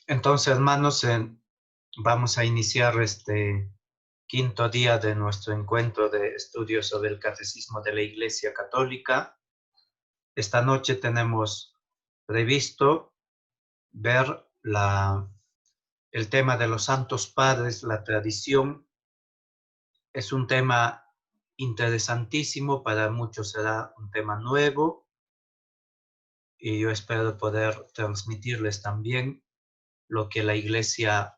Entonces, hermanos, vamos a iniciar este quinto día de nuestro encuentro de estudios sobre el Catecismo de la Iglesia Católica. Esta noche tenemos previsto ver el tema de los Santos Padres, la tradición. Es un tema interesantísimo, para muchos será un tema nuevo y yo espero poder transmitirles también lo que la Iglesia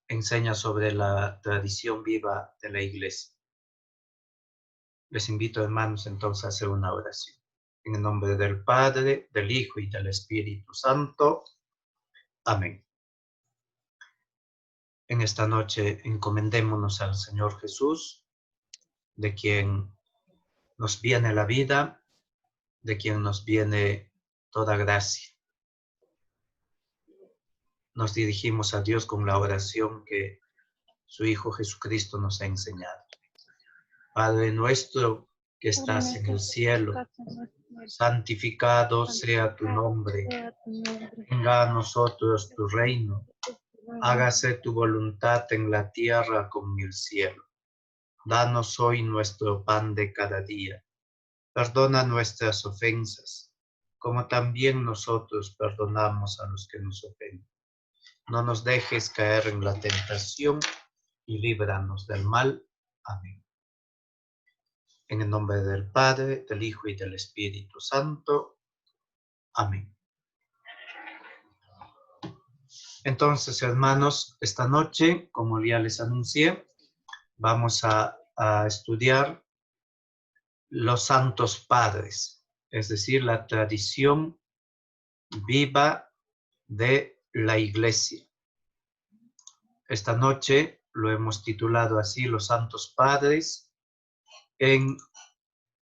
enseña sobre la tradición viva de la Iglesia. Les invito, hermanos, entonces a hacer una oración. En el nombre del Padre, del Hijo y del Espíritu Santo. Amén. En esta noche encomendémonos al Señor Jesús, de quien nos viene la vida, de quien nos viene toda gracia. Nos dirigimos a Dios con la oración que su Hijo Jesucristo nos ha enseñado. Padre nuestro que estás en el cielo, santificado sea tu nombre. Venga a nosotros tu reino. Hágase tu voluntad en la tierra como en el cielo. Danos hoy nuestro pan de cada día. Perdona nuestras ofensas, como también nosotros perdonamos a los que nos ofenden. No nos dejes caer en la tentación y líbranos del mal. Amén. En el nombre del Padre, del Hijo y del Espíritu Santo. Amén. Entonces, hermanos, esta noche, como ya les anuncié, vamos a estudiar los Santos Padres, es decir, la tradición viva de la Iglesia. Esta noche lo hemos titulado así, los Santos Padres en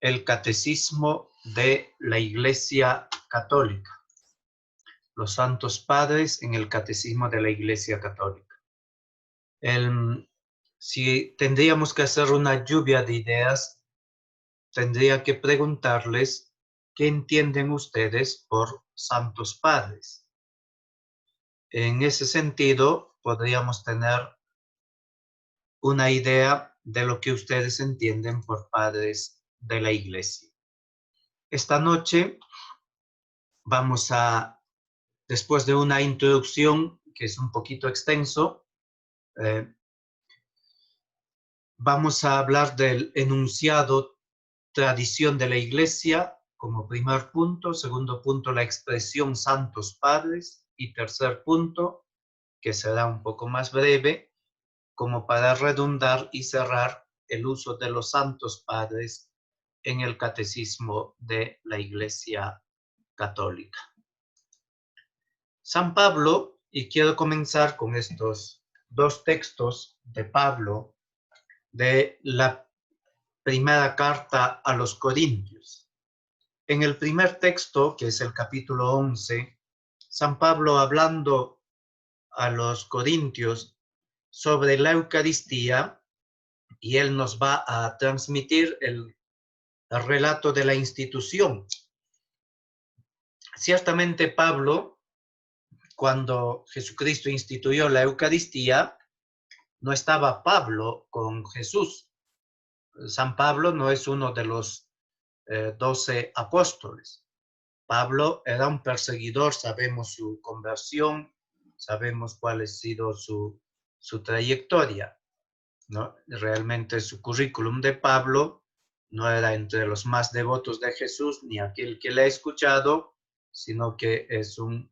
el Catecismo de la Iglesia Católica. Los Santos Padres en el Catecismo de la Iglesia Católica. Si tendríamos que hacer una lluvia de ideas, tendría que preguntarles qué entienden ustedes por Santos Padres. En ese sentido, podríamos tener una idea de lo que ustedes entienden por padres de la Iglesia. Esta noche vamos a, después de una introducción que es un poquito extenso, vamos a hablar del enunciado tradición de la Iglesia como primer punto, segundo punto la expresión Santos Padres y tercer punto, que será un poco más breve, como para redundar y cerrar el uso de los Santos Padres en el Catecismo de la Iglesia Católica. San Pablo, y quiero comenzar con estos dos textos de Pablo de la primera carta a los Corintios. En el primer texto, que es el capítulo 11, San Pablo, hablando a los Corintios sobre la Eucaristía, y él nos va a transmitir el relato de la institución. Ciertamente Pablo, cuando Jesucristo instituyó la Eucaristía, no estaba Pablo con Jesús. San Pablo no es uno de los 12 apóstoles. Pablo era un perseguidor, sabemos su conversión, sabemos cuál ha sido su trayectoria, ¿no? Realmente su currículum de Pablo no era entre los más devotos de Jesús, ni aquel que le ha escuchado, sino que es un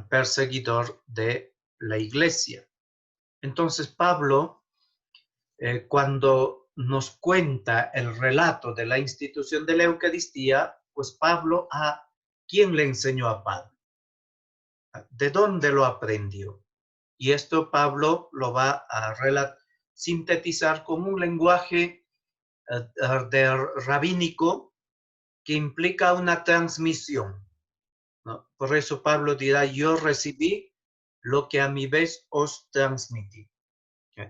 perseguidor de la Iglesia. Entonces Pablo, cuando nos cuenta el relato de la institución de la Eucaristía, pues Pablo, ¿a quién le enseñó a Pablo? ¿De dónde lo aprendió? Y esto Pablo lo va a sintetizar con un lenguaje rabínico que implica una transmisión, ¿no? Por eso Pablo dirá, yo recibí lo que a mi vez os transmití.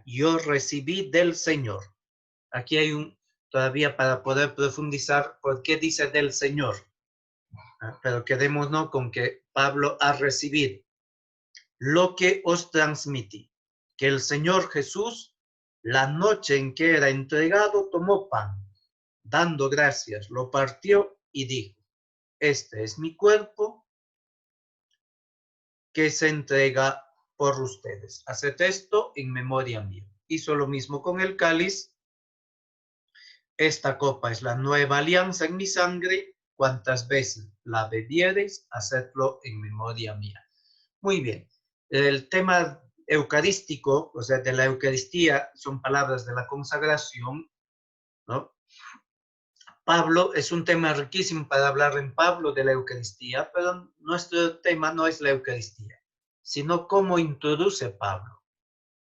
Yo recibí del Señor. Aquí hay todavía para poder profundizar por qué dice del Señor. Pero quedémonos con que Pablo ha recibido lo que os transmití, que el Señor Jesús, la noche en que era entregado, tomó pan, dando gracias, lo partió y dijo, este es mi cuerpo que se entrega por ustedes. Haced esto en memoria mía. Hizo lo mismo con el cáliz. Esta copa es la nueva alianza en mi sangre. Cuantas veces la bebiereis, hacedlo en memoria mía. Muy bien. El tema eucarístico, o sea, de la Eucaristía, son palabras de la consagración, ¿no? Pablo, es un tema riquísimo para hablar en Pablo de la Eucaristía, pero nuestro tema no es la Eucaristía, sino cómo introduce Pablo.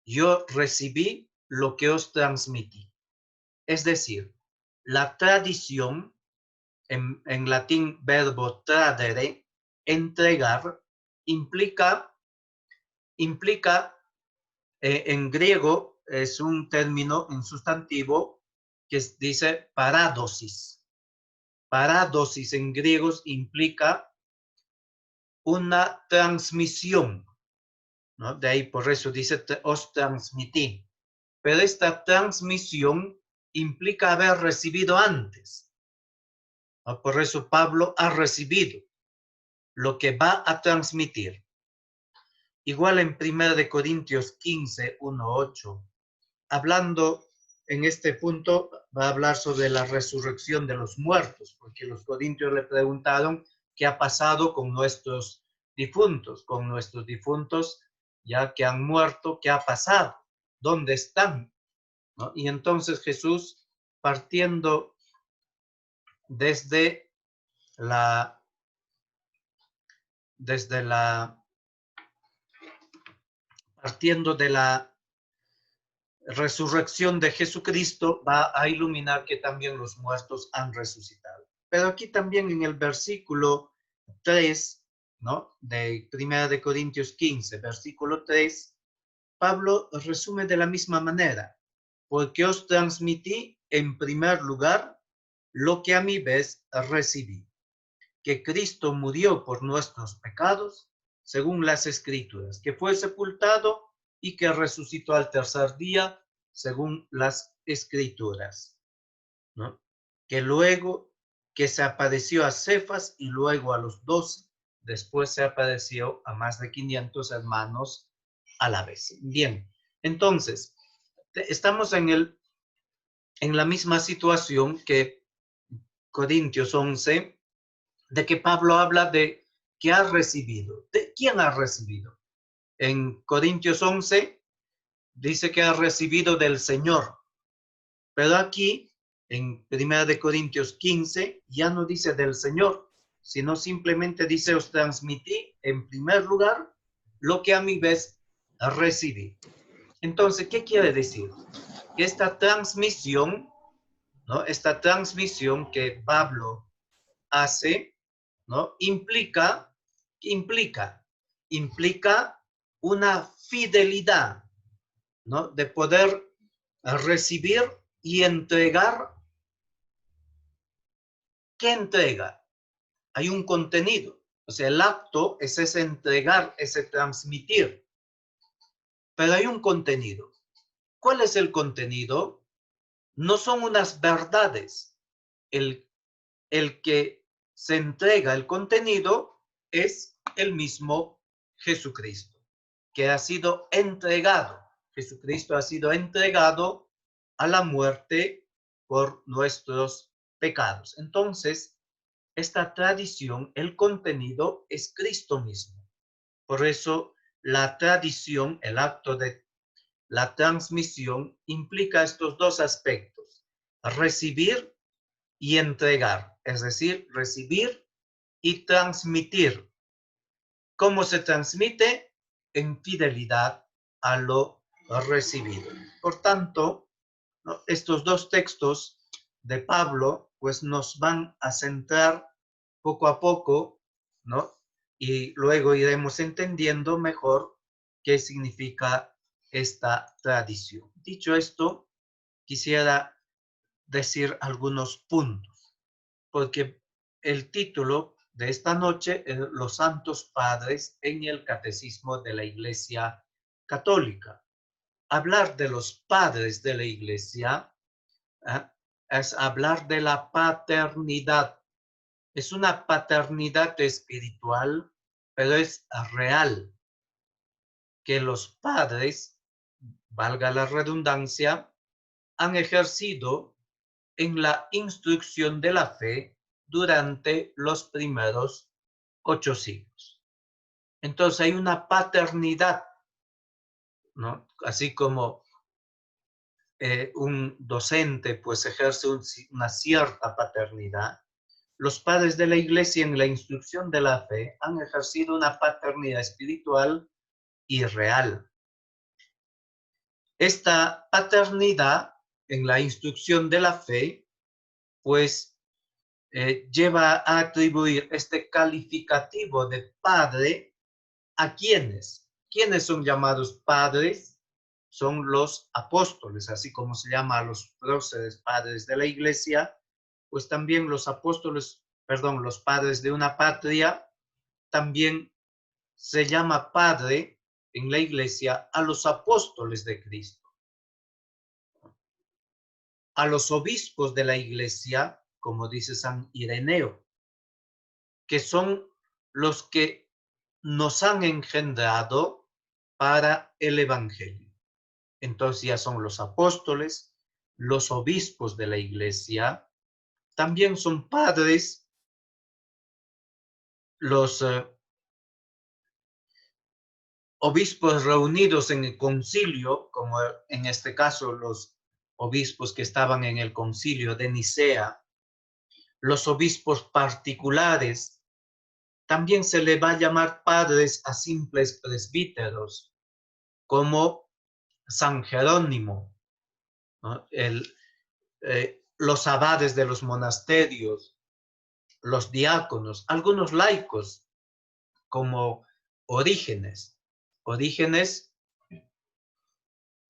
Yo recibí lo que os transmití. Es decir, la tradición, en latín verbo tradere, entregar, implica en griego, es un término en sustantivo que dice paradosis. Paradosis en griego implica una transmisión, ¿no? De ahí por eso dice os transmití. Pero esta transmisión implica haber recibido antes, ¿no? Por eso Pablo ha recibido lo que va a transmitir. Igual en 1 Corintios 15, 1, 8, hablando en este punto, va a hablar sobre la resurrección de los muertos, porque los corintios le preguntaron qué ha pasado con nuestros difuntos, ya que han muerto, ¿qué ha pasado? ¿Dónde están? ¿No? Y entonces Jesús, partiendo desde la, desde la, partiendo de la resurrección de Jesucristo, va a iluminar que también los muertos han resucitado. Pero aquí también en el versículo 3, ¿no? De 1 Corintios 15, versículo 3, Pablo resume de la misma manera, porque os transmití en primer lugar lo que a mi vez recibí, que Cristo murió por nuestros pecados, según las Escrituras, que fue sepultado y que resucitó al tercer día, según las Escrituras, ¿no? Que luego que se apareció a Cefas y luego a los 12, después se apareció a más de 500 hermanos a la vez. Bien, entonces, estamos en la misma situación que Corintios 11, de que Pablo habla de que ha recibido. ¿De quién ha recibido? En Corintios 11 dice que ha recibido del Señor, pero aquí en 1 Corintios 15 ya no dice del Señor, sino simplemente dice os transmití en primer lugar lo que a mi vez recibí. Entonces, ¿qué quiere decir? Que esta transmisión, ¿no? Esta transmisión que Pablo hace, ¿no? Implica una fidelidad, ¿no? De poder recibir y entregar. ¿Qué entrega? Hay un contenido. O sea, el acto es ese entregar, ese transmitir. Pero hay un contenido. ¿Cuál es el contenido? No son unas verdades. El que se entrega el contenido es el mismo Jesucristo, que ha sido entregado. Jesucristo ha sido entregado a la muerte por nuestros pecados. Entonces, esta tradición, el contenido es Cristo mismo. Por eso, la tradición, el acto de la transmisión, implica estos dos aspectos: recibir y entregar, es decir, recibir y transmitir. ¿Cómo se transmite? En fidelidad a lo recibido. Por tanto, ¿no? Estos dos textos de Pablo pues nos van a centrar poco a poco, ¿no? Y luego iremos entendiendo mejor qué significa esta tradición. Dicho esto, quisiera decir algunos puntos, porque el título de esta noche, los santos padres en el catecismo de la Iglesia Católica. Hablar de los padres de la Iglesia es hablar de la paternidad. Es una paternidad espiritual, pero es real, que los padres, valga la redundancia, han ejercido en la instrucción de la fe durante los primeros 8 siglos. Entonces hay una paternidad, ¿no? Así como un docente pues ejerce una cierta paternidad, los padres de la Iglesia en la instrucción de la fe han ejercido una paternidad espiritual y real. Esta paternidad en la instrucción de la fe pues lleva a atribuir este calificativo de padre a quienes. ¿Quiénes son llamados padres? Son los apóstoles, así como se llama a los próceres padres de la Iglesia, pues también los apóstoles, perdón, los padres de una patria, también se llama padre en la Iglesia a los apóstoles de Cristo. A los obispos de la Iglesia, como dice San Ireneo, que son los que nos han engendrado para el Evangelio. Entonces ya son los apóstoles, los obispos de la Iglesia, también son padres los obispos reunidos en el concilio, como en este caso los obispos que estaban en el concilio de Nicea, los obispos particulares. También se le va a llamar padres a simples presbíteros, como San Jerónimo, ¿no? Los abades de los monasterios, los diáconos, algunos laicos, como Orígenes. Orígenes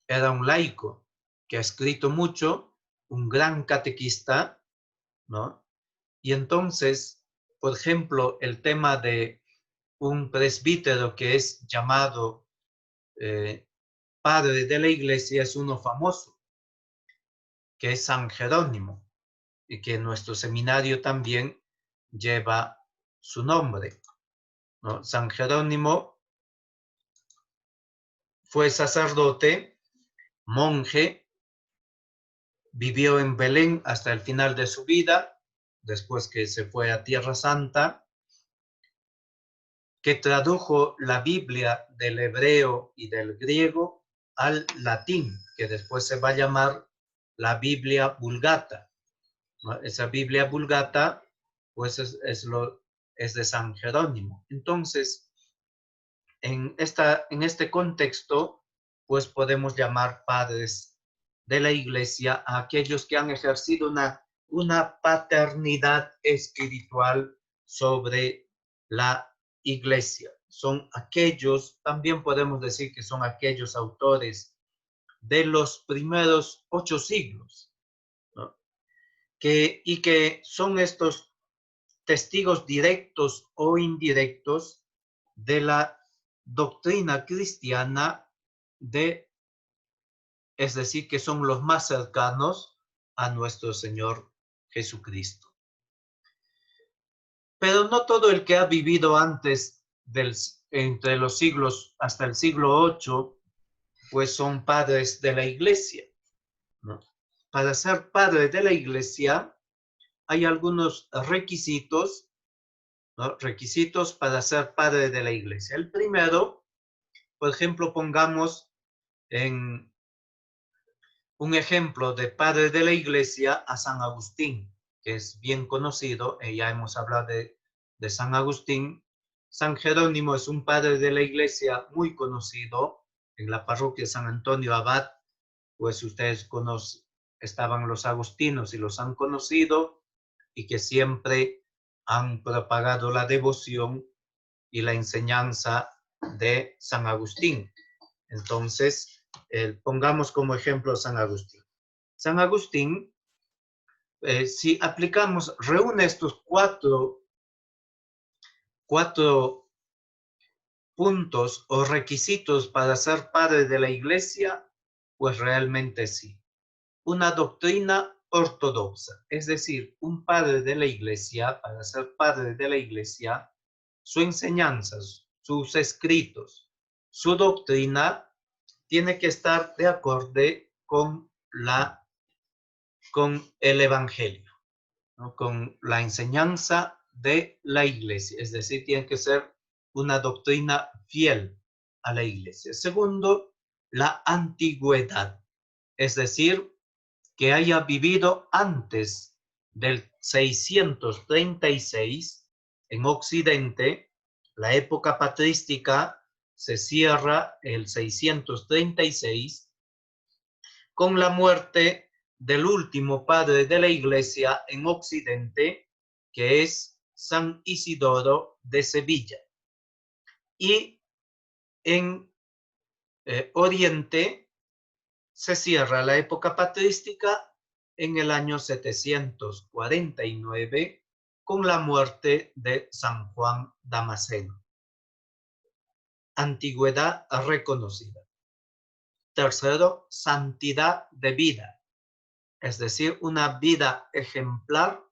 era un laico que ha escrito mucho, un gran catequista, ¿no? Y entonces, por ejemplo, el tema de un presbítero que es llamado padre de la Iglesia es uno famoso, que es San Jerónimo, y que nuestro seminario también lleva su nombre, ¿no? San Jerónimo fue sacerdote, monje, vivió en Belén hasta el final de su vida, después que se fue a Tierra Santa, que tradujo la Biblia del hebreo y del griego al latín, que después se va a llamar la Biblia Vulgata, ¿no? Esa Biblia Vulgata, pues es de San Jerónimo. Entonces, en este contexto, pues podemos llamar padres de la Iglesia a aquellos que han ejercido una paternidad espiritual sobre la Iglesia. Son aquellos, también podemos decir que son aquellos autores de los primeros 8 siglos, ¿no? Y que son estos testigos directos o indirectos de la doctrina cristiana, es decir, que son los más cercanos a nuestro Señor Jesucristo. Pero no todo el que ha vivido antes entre los siglos hasta el siglo VIII, pues son padres de la Iglesia, ¿no? Para ser padre de la Iglesia hay algunos requisitos, ¿no? Requisitos para ser padre de la Iglesia. El primero, por ejemplo, pongamos en un ejemplo de padre de la Iglesia a San Agustín, que es bien conocido, ya hemos hablado de San Agustín. San Jerónimo es un padre de la Iglesia muy conocido en la parroquia San Antonio Abad, pues ustedes estaban los agustinos y los han conocido, y que siempre han propagado la devoción y la enseñanza de San Agustín. Entonces, pongamos como ejemplo San Agustín. San Agustín, si aplicamos, reúne estos 4 4 puntos o requisitos para ser padre de la iglesia, pues realmente sí. Una doctrina ortodoxa, es decir, un padre de la iglesia, para ser padre de la iglesia, su enseñanza, sus escritos, su doctrina tiene que estar de acorde con el evangelio, ¿no? Con la enseñanza de la iglesia, es decir, tiene que ser una doctrina fiel a la iglesia. Segundo, la antigüedad, es decir, que haya vivido antes del 636 en Occidente. La época patrística se cierra el 636 con la muerte del último padre de la iglesia en Occidente, que es San Isidoro de Sevilla. Y en Oriente se cierra la época patrística en el año 749 con la muerte de San Juan Damasceno. Antigüedad reconocida. Tercero, santidad de vida, es decir, una vida ejemplar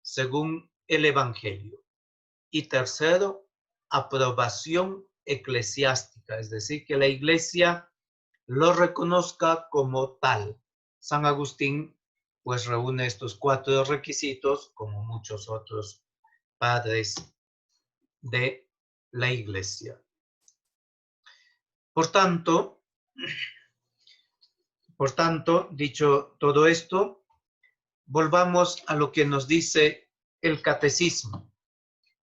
según el Evangelio. Y tercero, aprobación eclesiástica, es decir, que la iglesia lo reconozca como tal. San Agustín pues reúne estos 4 requisitos como muchos otros padres de la iglesia. Por tanto, dicho todo esto, volvamos a lo que nos dice el catecismo.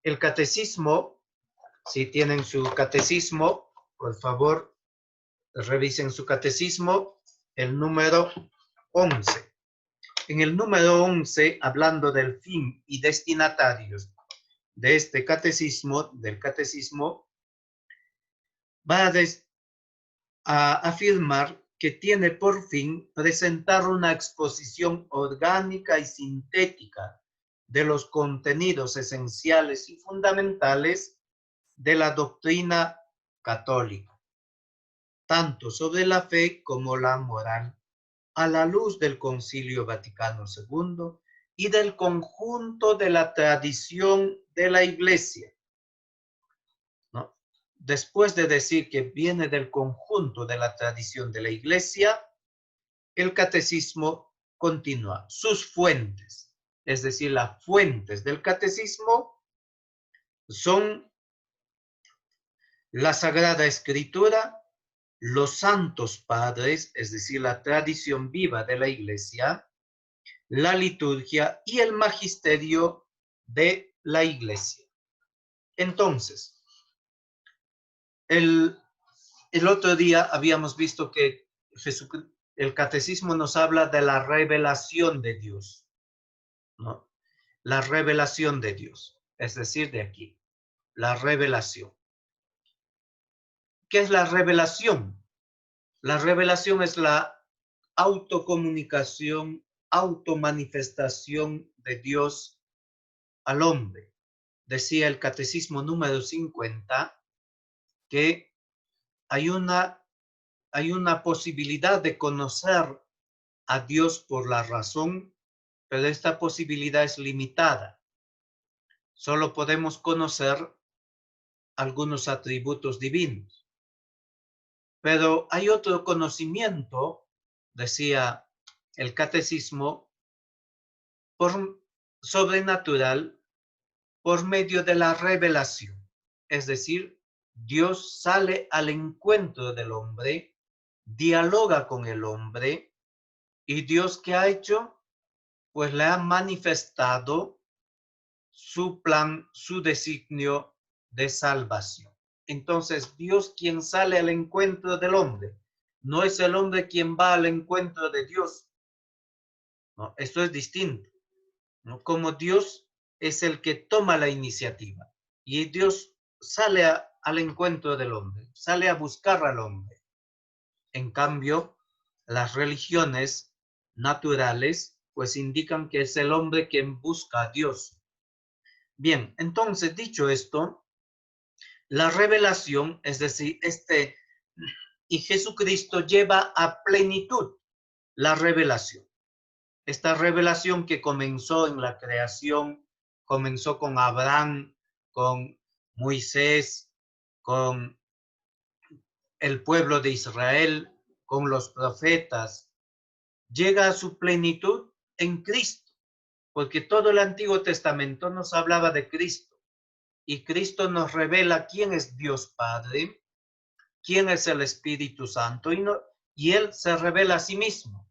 El catecismo, si tienen su catecismo, por favor, revisen su catecismo, el número 11. En el número 11, hablando del fin y destinatarios de este catecismo, va a afirmar que tiene por fin presentar una exposición orgánica y sintética de los contenidos esenciales y fundamentales de la doctrina católica, tanto sobre la fe como la moral, a la luz del Concilio Vaticano II y del conjunto de la tradición de la Iglesia, ¿no? Después de decir que viene del conjunto de la tradición de la Iglesia, el catecismo continúa. Sus fuentes, es decir, las fuentes del catecismo son la Sagrada Escritura, los santos padres, es decir, la tradición viva de la Iglesia, la liturgia y el magisterio de la iglesia. Entonces, el otro día habíamos visto que el catecismo nos habla de la revelación de Dios, ¿no? La revelación de Dios, es decir, de aquí, la revelación. ¿Qué es la revelación? La revelación es la autocomunicación, automanifestación de Dios al hombre. Decía el catecismo número 50 que hay una posibilidad de conocer a Dios por la razón, pero esta posibilidad es limitada. Solo podemos conocer algunos atributos divinos. Pero hay otro conocimiento, decía el catecismo, sobrenatural, por medio de la revelación. Es decir, Dios sale al encuentro del hombre, dialoga con el hombre, y Dios, ¿qué ha hecho? Pues le ha manifestado su plan, su designio de salvación. Entonces, Dios quien sale al encuentro del hombre, no es el hombre quien va al encuentro de Dios. No, esto es distinto, ¿no? Como Dios es el que toma la iniciativa y Dios sale al encuentro del hombre, sale a buscar al hombre. En cambio, las religiones naturales pues indican que es el hombre quien busca a Dios. Bien, entonces dicho esto, la revelación, es decir, y Jesucristo lleva a plenitud la revelación. Esta revelación que comenzó en la creación, comenzó con Abraham, con Moisés, con el pueblo de Israel, con los profetas, llega a su plenitud en Cristo, porque todo el Antiguo Testamento nos hablaba de Cristo y Cristo nos revela quién es Dios Padre, quién es el Espíritu Santo y Él se revela a sí mismo.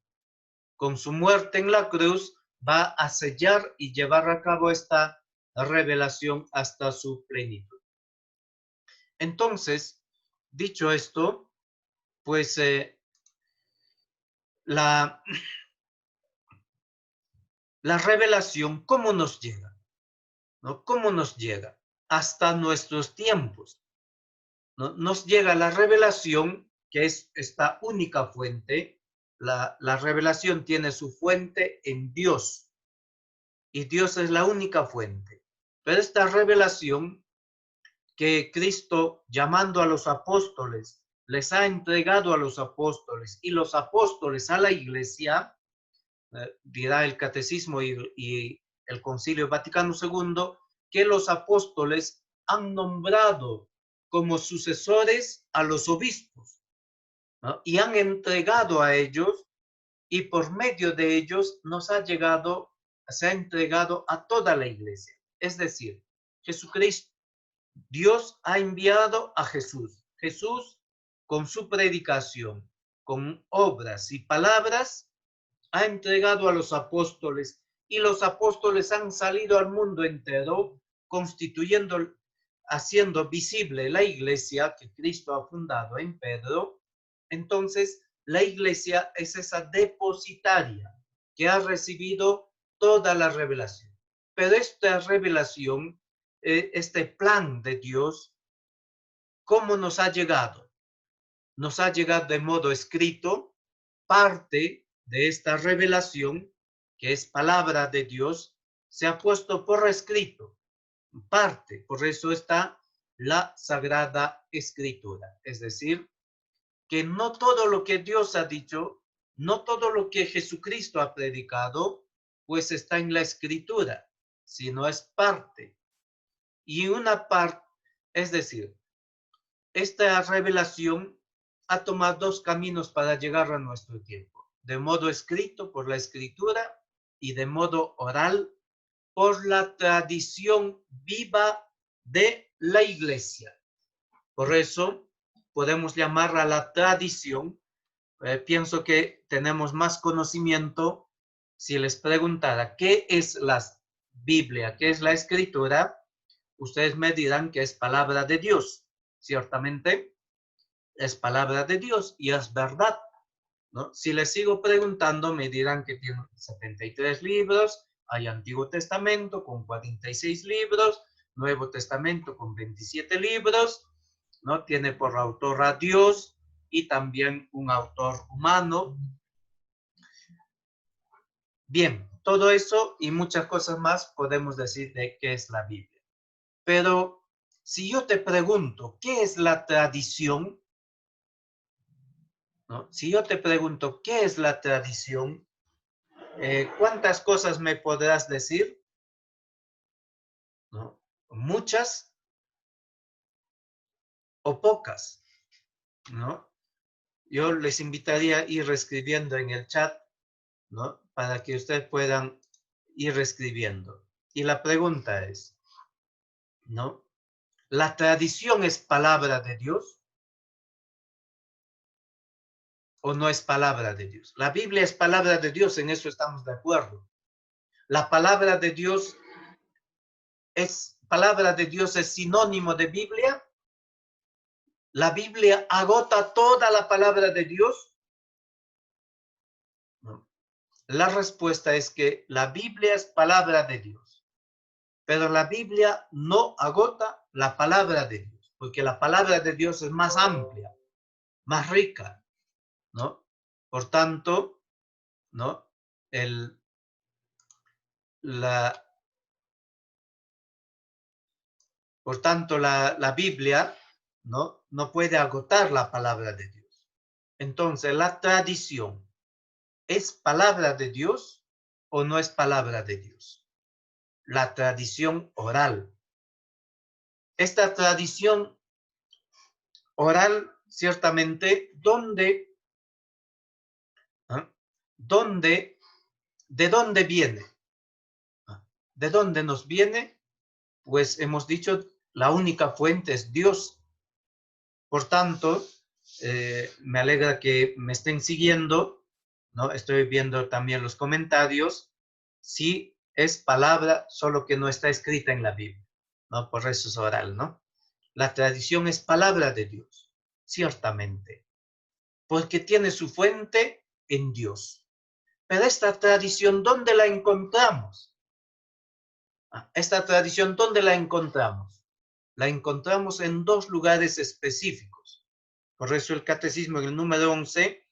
Con su muerte en la cruz va a sellar y llevar a cabo esta revelación hasta su plenitud. Entonces, dicho esto, pues la revelación, ¿cómo nos llega? ¿No? ¿Cómo nos llega? Hasta nuestros tiempos, ¿no? Nos llega la revelación, que es esta única fuente. La revelación tiene su fuente en Dios, y Dios es la única fuente. Pero esta revelación que Cristo, llamando a los apóstoles, les ha entregado a los apóstoles y los apóstoles a la iglesia, dirá el Catecismo y el Concilio Vaticano II, que los apóstoles han nombrado como sucesores a los obispos, ¿no? Y han entregado a ellos, y por medio de ellos se ha entregado a toda la iglesia. Es decir, Jesucristo, Dios ha enviado a Jesús. Jesús, con su predicación, con obras y palabras, ha entregado a los apóstoles, y los apóstoles han salido al mundo entero, constituyendo, haciendo visible la iglesia que Cristo ha fundado en Pedro. Entonces, la iglesia es esa depositaria que ha recibido toda la revelación. Pero esta revelación, este plan de Dios, ¿cómo nos ha llegado? Nos ha llegado de modo escrito. Parte de esta revelación, que es palabra de Dios, se ha puesto por escrito. Parte, por eso está la Sagrada Escritura. Es decir, que no todo lo que Dios ha dicho, no todo lo que Jesucristo ha predicado, pues está en la Escritura, sino es parte. Y una parte, es decir, esta revelación ha tomado dos caminos para llegar a nuestro tiempo: de modo escrito por la Escritura y de modo oral por la tradición viva de la Iglesia. Por eso podemos llamar a la tradición. Pienso que tenemos más conocimiento si les preguntara qué es la Biblia, qué es la Escritura. Ustedes me dirán que es palabra de Dios. Ciertamente es palabra de Dios y es verdad, ¿no? Si les sigo preguntando, me dirán que tiene 73 libros, hay Antiguo Testamento con 46 libros, Nuevo Testamento con 27 libros, ¿no? Tiene por autor a Dios y también un autor humano. Bien, todo eso y muchas cosas más podemos decir de qué es la Biblia. Pero si yo te pregunto, ¿qué es la tradición? ¿No? Si yo te pregunto, ¿qué es la tradición? ¿Cuántas cosas me podrás decir? ¿No? ¿Muchas o pocas? ¿No? Yo les invitaría a ir escribiendo en el chat, ¿no? Para que ustedes puedan ir escribiendo. Y la pregunta es, ¿no? ¿La tradición es palabra de Dios o no es palabra de Dios? La Biblia es palabra de Dios, en eso estamos de acuerdo. La palabra de Dios es sinónimo de Biblia. ¿La Biblia agota toda la palabra de Dios? No. La respuesta es que la Biblia es palabra de Dios, pero la Biblia no agota la palabra de Dios, porque la palabra de Dios es más amplia, más rica, ¿no? Por tanto, ¿no? La, Por tanto, la Biblia no puede agotar la palabra de Dios. Entonces, la tradición, ¿es palabra de Dios o no es palabra de Dios? La tradición oral. Esta tradición oral, ciertamente, ¿ah? ¿De dónde viene? ¿De dónde nos viene? Pues hemos dicho, la única fuente es Dios. Por tanto, me alegra que me estén siguiendo, ¿no? Estoy viendo también los comentarios. Sí, es palabra, solo que no está escrita en la Biblia, ¿no? Por eso es oral, ¿no? La tradición es palabra de Dios, ciertamente, porque tiene su fuente en Dios. Pero esta tradición, ¿dónde la encontramos? Esta tradición, ¿dónde la encontramos? La encontramos en dos lugares específicos. Por eso el catecismo en el número 11,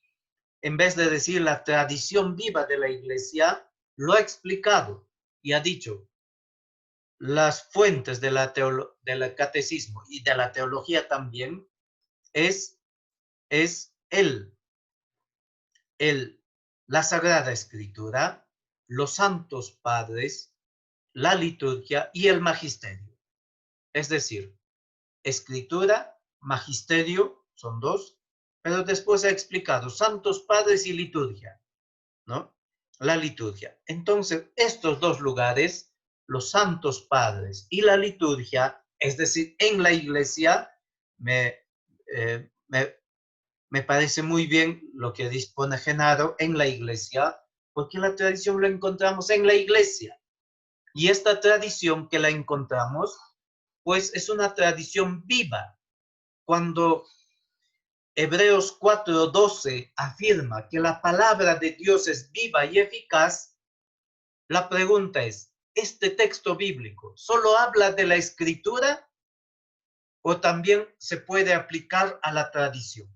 en vez de decir la tradición viva de la iglesia, lo ha explicado y ha dicho, las fuentes del catecismo y de la teología también es la Sagrada Escritura, los santos padres, la liturgia y el magisterio. Es decir, escritura, magisterio, son dos, pero después ha explicado santos padres y liturgia, ¿no? La liturgia. Entonces, estos dos lugares, los santos padres y la liturgia, es decir, en la iglesia, me, eh, me, me parece muy bien lo que dispone Genaro en la iglesia, porque la tradición la encontramos en la iglesia. Y esta tradición que la encontramos, pues es una tradición viva. Cuando Hebreos 4:12 afirma que la palabra de Dios es viva y eficaz, la pregunta es, ¿este texto bíblico solo habla de la escritura o también se puede aplicar a la tradición?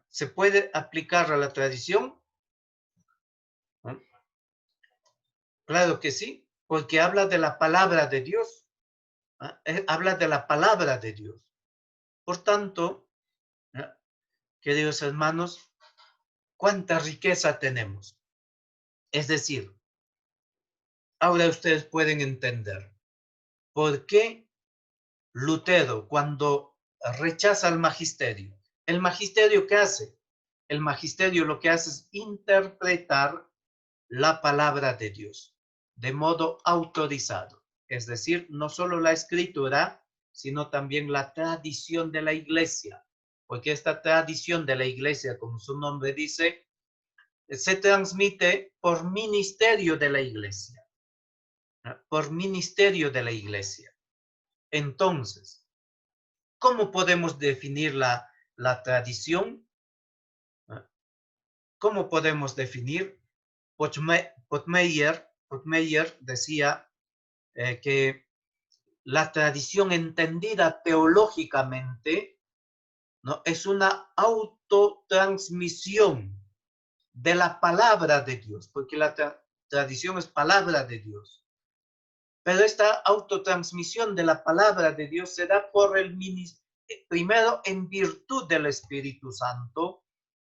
¿Se puede aplicar a la tradición? Claro que sí, porque habla de la palabra de Dios. Habla de la palabra de Dios. Por tanto, queridos hermanos, ¿cuánta riqueza tenemos? Es decir, ahora ustedes pueden entender por qué Lutero, cuando rechaza el magisterio ¿qué hace? El magisterio lo que hace es interpretar la palabra de Dios de modo autorizado. Es decir, no solo la escritura, sino también la tradición de la iglesia, porque esta tradición de la iglesia, como su nombre dice, se transmite por ministerio de la iglesia, ¿no? Por ministerio de la iglesia. Entonces, ¿cómo podemos definir la tradición? ¿Cómo podemos definir? Pottmeyer decía que la tradición entendida teológicamente, ¿no? Es una autotransmisión de la palabra de Dios, porque la tradición es palabra de Dios. Pero esta autotransmisión de la palabra de Dios se da por primero en virtud del Espíritu Santo,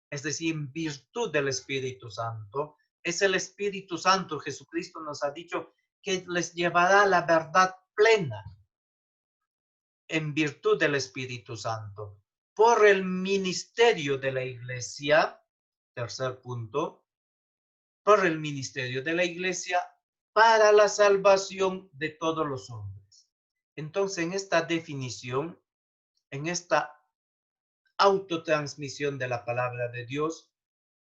es decir, en virtud del Espíritu Santo. Es el Espíritu Santo, Jesucristo nos ha dicho, que les llevará a la verdad plena en virtud del Espíritu Santo. Por el ministerio de la iglesia, tercer punto, por el ministerio de la iglesia para la salvación de todos los hombres. Entonces, en esta definición, en esta autotransmisión de la palabra de Dios,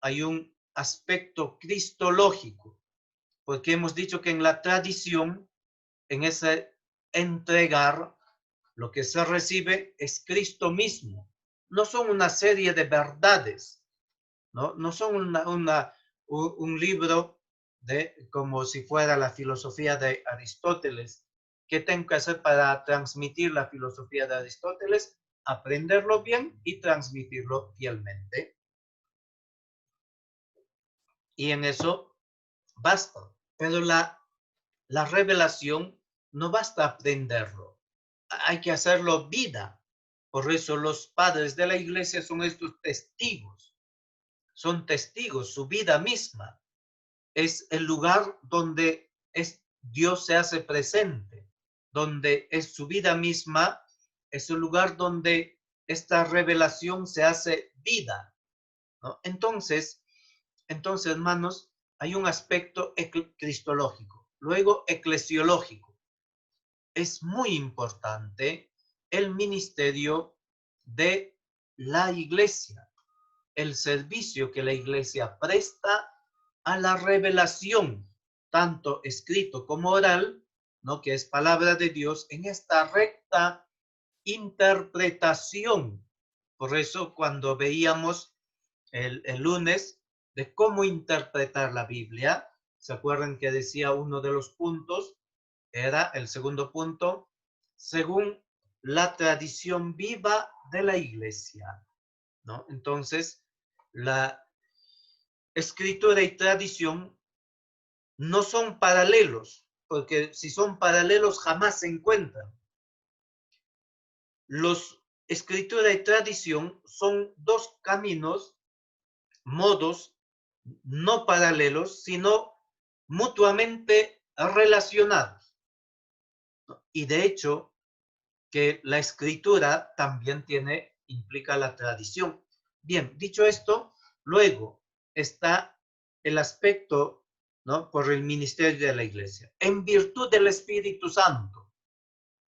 hay un aspecto cristológico, porque hemos dicho que en la tradición, en ese entregar, lo que se recibe es Cristo mismo. No son una serie de verdades, no son un libro como si fuera la filosofía de Aristóteles. ¿Qué tengo que hacer para transmitir la filosofía de Aristóteles? Aprenderlo bien y transmitirlo fielmente. Y en eso basta. Pero la revelación no basta aprenderlo, hay que hacerlo vida. Por eso los padres de la iglesia son estos testigos, son testigos, su vida misma es el lugar donde Dios se hace presente, donde es su vida misma, es el lugar donde esta revelación se hace vida, ¿no? Entonces, hermanos, hay un aspecto cristológico, luego eclesiológico. Es muy importante el ministerio de la iglesia, el servicio que la iglesia presta a la revelación, tanto escrito como oral, ¿no? Que es palabra de Dios, en esta recta interpretación. Por eso, cuando veíamos el lunes de cómo interpretar la Biblia, ¿se acuerdan que decía uno de los puntos? Era el segundo punto, según la tradición viva de la iglesia, ¿no? Entonces, la escritura y tradición no son paralelos, porque si son paralelos jamás se encuentran. Los escritura y tradición son dos caminos, modos no paralelos, sino mutuamente relacionados. Y de hecho, que la escritura también implica la tradición. Bien, dicho esto, luego está el aspecto, ¿no? Por el ministerio de la iglesia. En virtud del Espíritu Santo,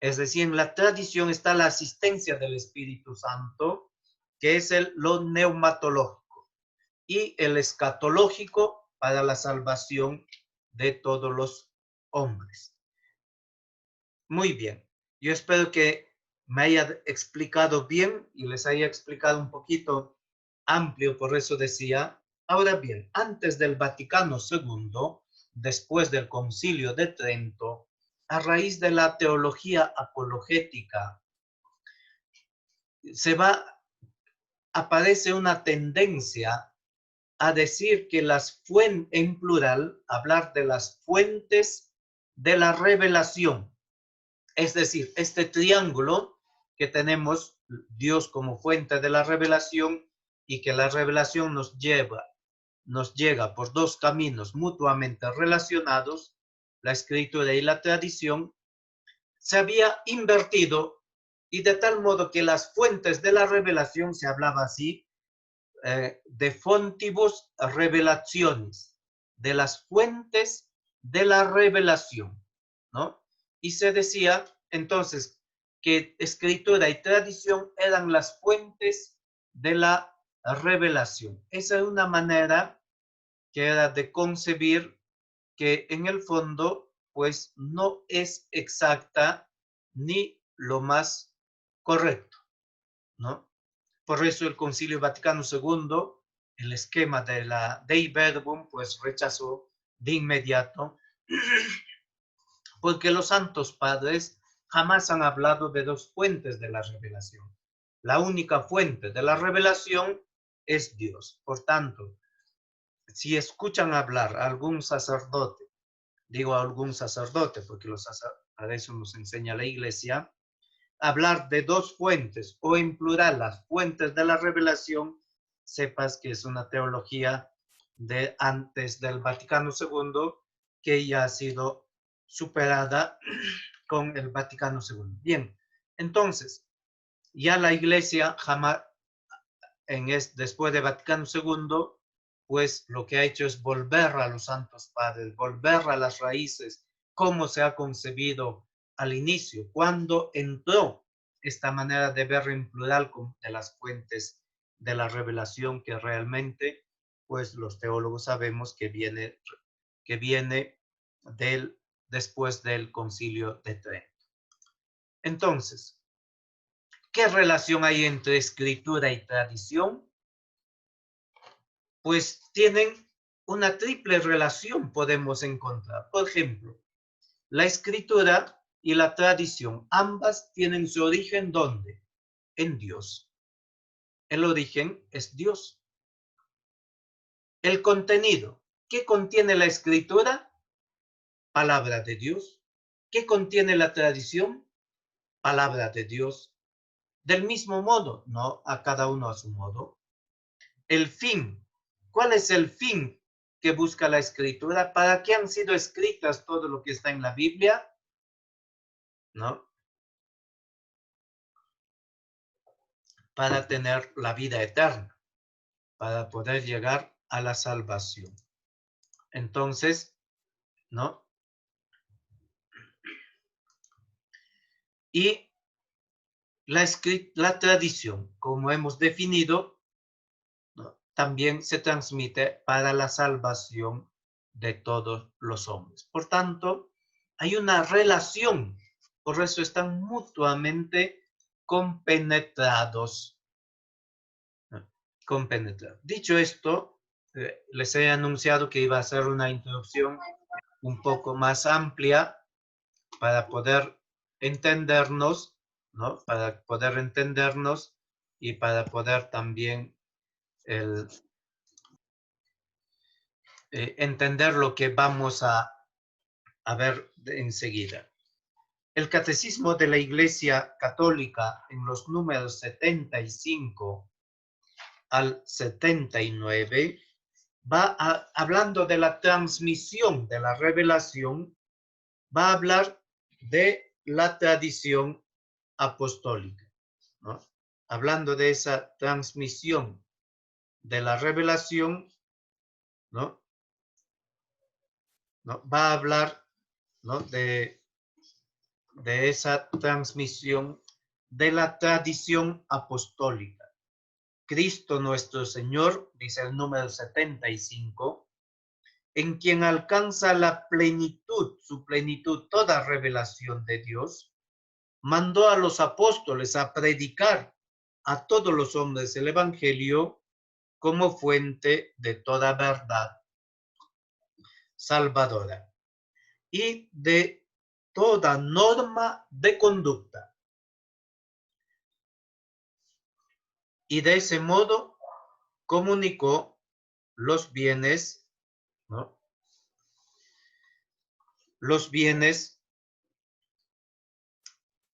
es decir, en la tradición está la asistencia del Espíritu Santo, que es lo neumatológico, y el escatológico para la salvación de todos los hombres. Muy bien. Yo espero que me haya explicado bien y les haya explicado un poquito amplio, por eso decía. Ahora bien, antes del Vaticano II, después del Concilio de Trento, a raíz de la teología apologética, aparece una tendencia a decir que en plural, hablar de las fuentes de la revelación. Es decir, este triángulo que tenemos, Dios como fuente de la revelación y que la revelación nos llega por dos caminos mutuamente relacionados, la escritura y la tradición, se había invertido y de tal modo que las fuentes de la revelación, se hablaba así, de fontibus revelationis, de las fuentes de la revelación, ¿no? Y se decía entonces que escritura y tradición eran las fuentes de la revelación. Esa es una manera que era de concebir que en el fondo, pues no es exacta ni lo más correcto, ¿no? Por eso el Concilio Vaticano II, el esquema de la Dei Verbum, pues rechazó de inmediato, porque los santos padres jamás han hablado de dos fuentes de la revelación. La única fuente de la revelación es Dios. Por tanto, si escuchan hablar a algún sacerdote, digo a algún sacerdote porque a eso nos enseña la iglesia, hablar de dos fuentes o en plural las fuentes de la revelación, sepas que es una teología de antes del Vaticano II que ya ha sido superada con el Vaticano II. Bien, entonces, ya la iglesia jamás, después de Vaticano II, pues lo que ha hecho es volver a los santos padres, volver a las raíces, cómo se ha concebido al inicio, cuando entró esta manera de ver en plural de las fuentes de la revelación que realmente, pues los teólogos sabemos que viene después del Concilio de Trento. Entonces, ¿qué relación hay entre escritura y tradición? Pues tienen una triple relación, podemos encontrar. Por ejemplo, la escritura y la tradición, ambas tienen su origen ¿dónde? En Dios. El origen es Dios. El contenido, ¿qué contiene la escritura? Palabra de Dios. ¿Qué contiene la tradición? Palabra de Dios. Del mismo modo, ¿no? A cada uno a su modo. El fin. ¿Cuál es el fin que busca la Escritura? ¿Para qué han sido escritas todo lo que está en la Biblia? ¿No? Para tener la vida eterna, para poder llegar a la salvación. Entonces, ¿no? Y la tradición, como hemos definido, ¿no? También se transmite para la salvación de todos los hombres. Por tanto, hay una relación, por eso están mutuamente compenetrados. ¿No? Compenetrados. Dicho esto, les he anunciado que iba a hacer una introducción un poco más amplia para poder entendernos, ¿no? Para poder entendernos y para poder también entender lo que vamos a ver enseguida. El Catecismo de la Iglesia Católica en los números 75 al 79 hablando de la transmisión de la revelación, va a hablar de la tradición apostólica, ¿no? Hablando de esa transmisión de la revelación, ¿no? ¿No? Va a hablar, ¿no? de esa transmisión de la tradición apostólica. Cristo nuestro Señor, dice el número 75, en quien alcanza la plenitud, su plenitud, toda revelación de Dios, mandó a los apóstoles a predicar a todos los hombres el Evangelio como fuente de toda verdad salvadora y de toda norma de conducta. Y de ese modo comunicó los bienes, ¿no? Los bienes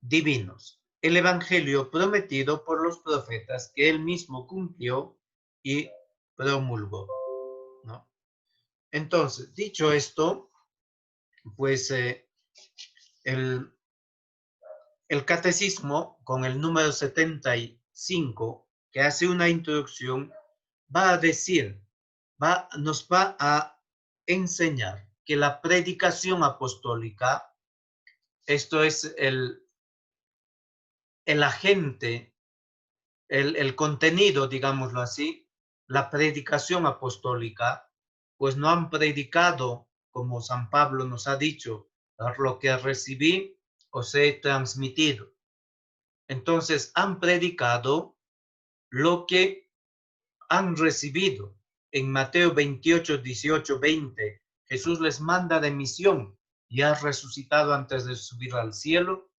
divinos, el evangelio prometido por los profetas que él mismo cumplió y promulgó, ¿no? Entonces, dicho esto, pues el catecismo con el número 75, que hace una introducción, va a decir, nos va a enseñar que la predicación apostólica, esto es el agente, el contenido, digámoslo así, la predicación apostólica, pues no han predicado, como San Pablo nos ha dicho, lo que recibí os he transmitido. Entonces han predicado lo que han recibido. En Mateo 28, 18, 20, Jesús les manda de misión, ya resucitado antes de subir al cielo,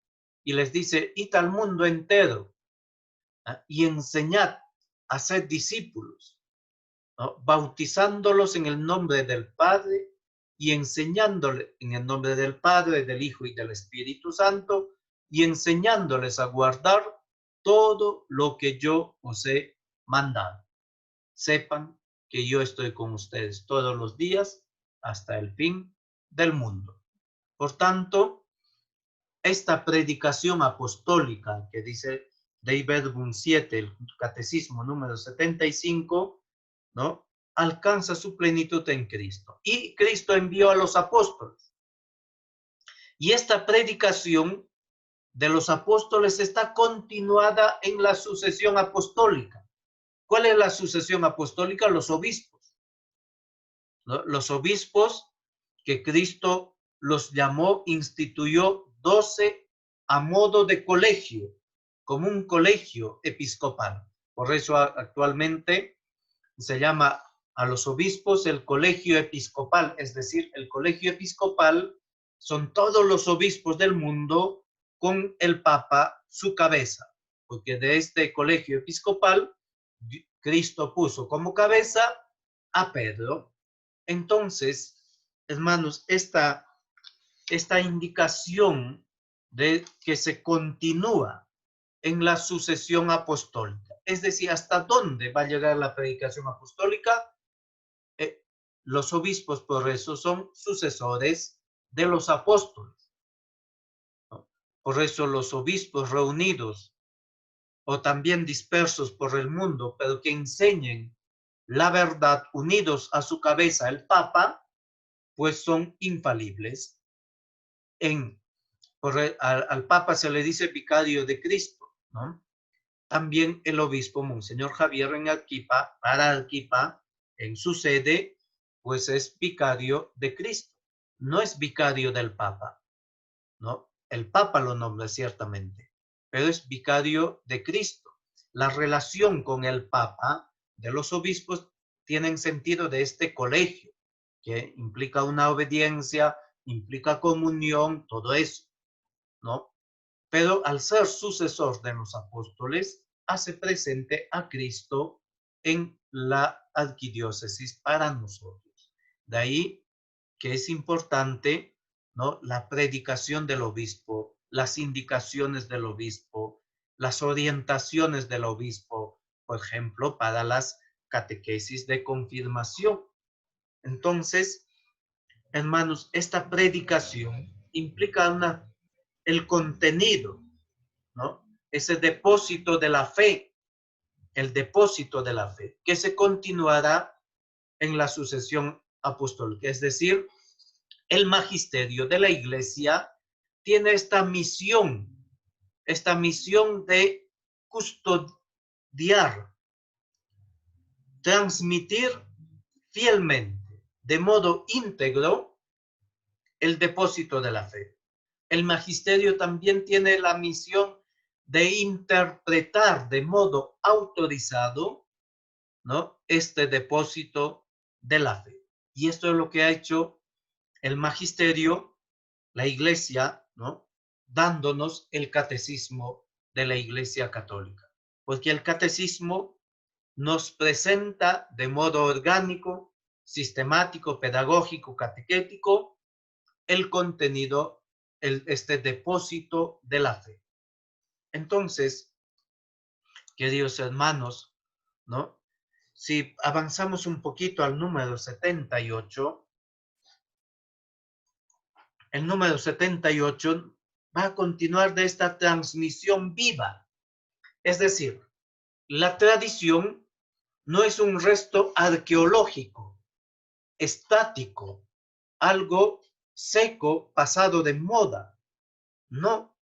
y les dice, id al mundo entero, ¿no? Y enseñad a ser discípulos, ¿no? Bautizándolos en el nombre del Padre y enseñándoles en el nombre del Padre, del Hijo y del Espíritu Santo, y enseñándoles a guardar todo lo que yo os he mandado. Sepan que yo estoy con ustedes todos los días hasta el fin del mundo. Por tanto, esta predicación apostólica que dice Dei Verbum 7, el catecismo número 75, ¿no? Alcanza su plenitud en Cristo. Y Cristo envió a los apóstoles. Y esta predicación de los apóstoles está continuada en la sucesión apostólica. ¿Cuál es la sucesión apostólica? Los obispos, ¿no? Los obispos que Cristo los llamó, instituyó 12 a modo de colegio, como un colegio episcopal. Por eso actualmente se llama a los obispos el colegio episcopal, es decir, el colegio episcopal son todos los obispos del mundo con el Papa su cabeza, porque de este colegio episcopal Cristo puso como cabeza a Pedro. Entonces, hermanos, esta esta indicación de que se continúa en la sucesión apostólica. Es decir, ¿hasta dónde va a llegar la predicación apostólica? Los obispos, por eso, son sucesores de los apóstoles, ¿no? Por eso los obispos reunidos o también dispersos por el mundo, pero que enseñen la verdad unidos a su cabeza, el Papa, pues son infalibles. Al Papa se le dice vicario de Cristo, ¿no? También el obispo Monseñor Javier en Arequipa, para Arequipa, en su sede, pues es vicario de Cristo. No es vicario del Papa, ¿no? El Papa lo nombra ciertamente, pero es vicario de Cristo. La relación con el Papa de los obispos tienen sentido de este colegio, que implica una obediencia, implica comunión, todo eso, ¿no? Pero al ser sucesor de los apóstoles, hace presente a Cristo en la arquidiócesis para nosotros. De ahí que es importante, ¿no?, la predicación del obispo, las indicaciones del obispo, las orientaciones del obispo, por ejemplo, para las catequesis de confirmación. Entonces, hermanos, esta predicación implica el contenido, ¿no? Ese depósito de la fe, el depósito de la fe, que se continuará en la sucesión apostólica. Es decir, el magisterio de la Iglesia tiene esta misión de custodiar, transmitir fielmente, de modo íntegro, el depósito de la fe. El magisterio también tiene la misión de interpretar de modo autorizado, ¿no?, este depósito de la fe. Y esto es lo que ha hecho el magisterio, la Iglesia, ¿no?, dándonos el catecismo de la Iglesia Católica. Porque el catecismo nos presenta de modo orgánico, sistemático, pedagógico, catequético, el contenido, este depósito de la fe. Entonces, queridos hermanos, ¿no?, si avanzamos un poquito al número 78, el número 78 va a continuar de esta transmisión viva. Es decir, la tradición no es un resto arqueológico, estático, algo seco, pasado de moda. No,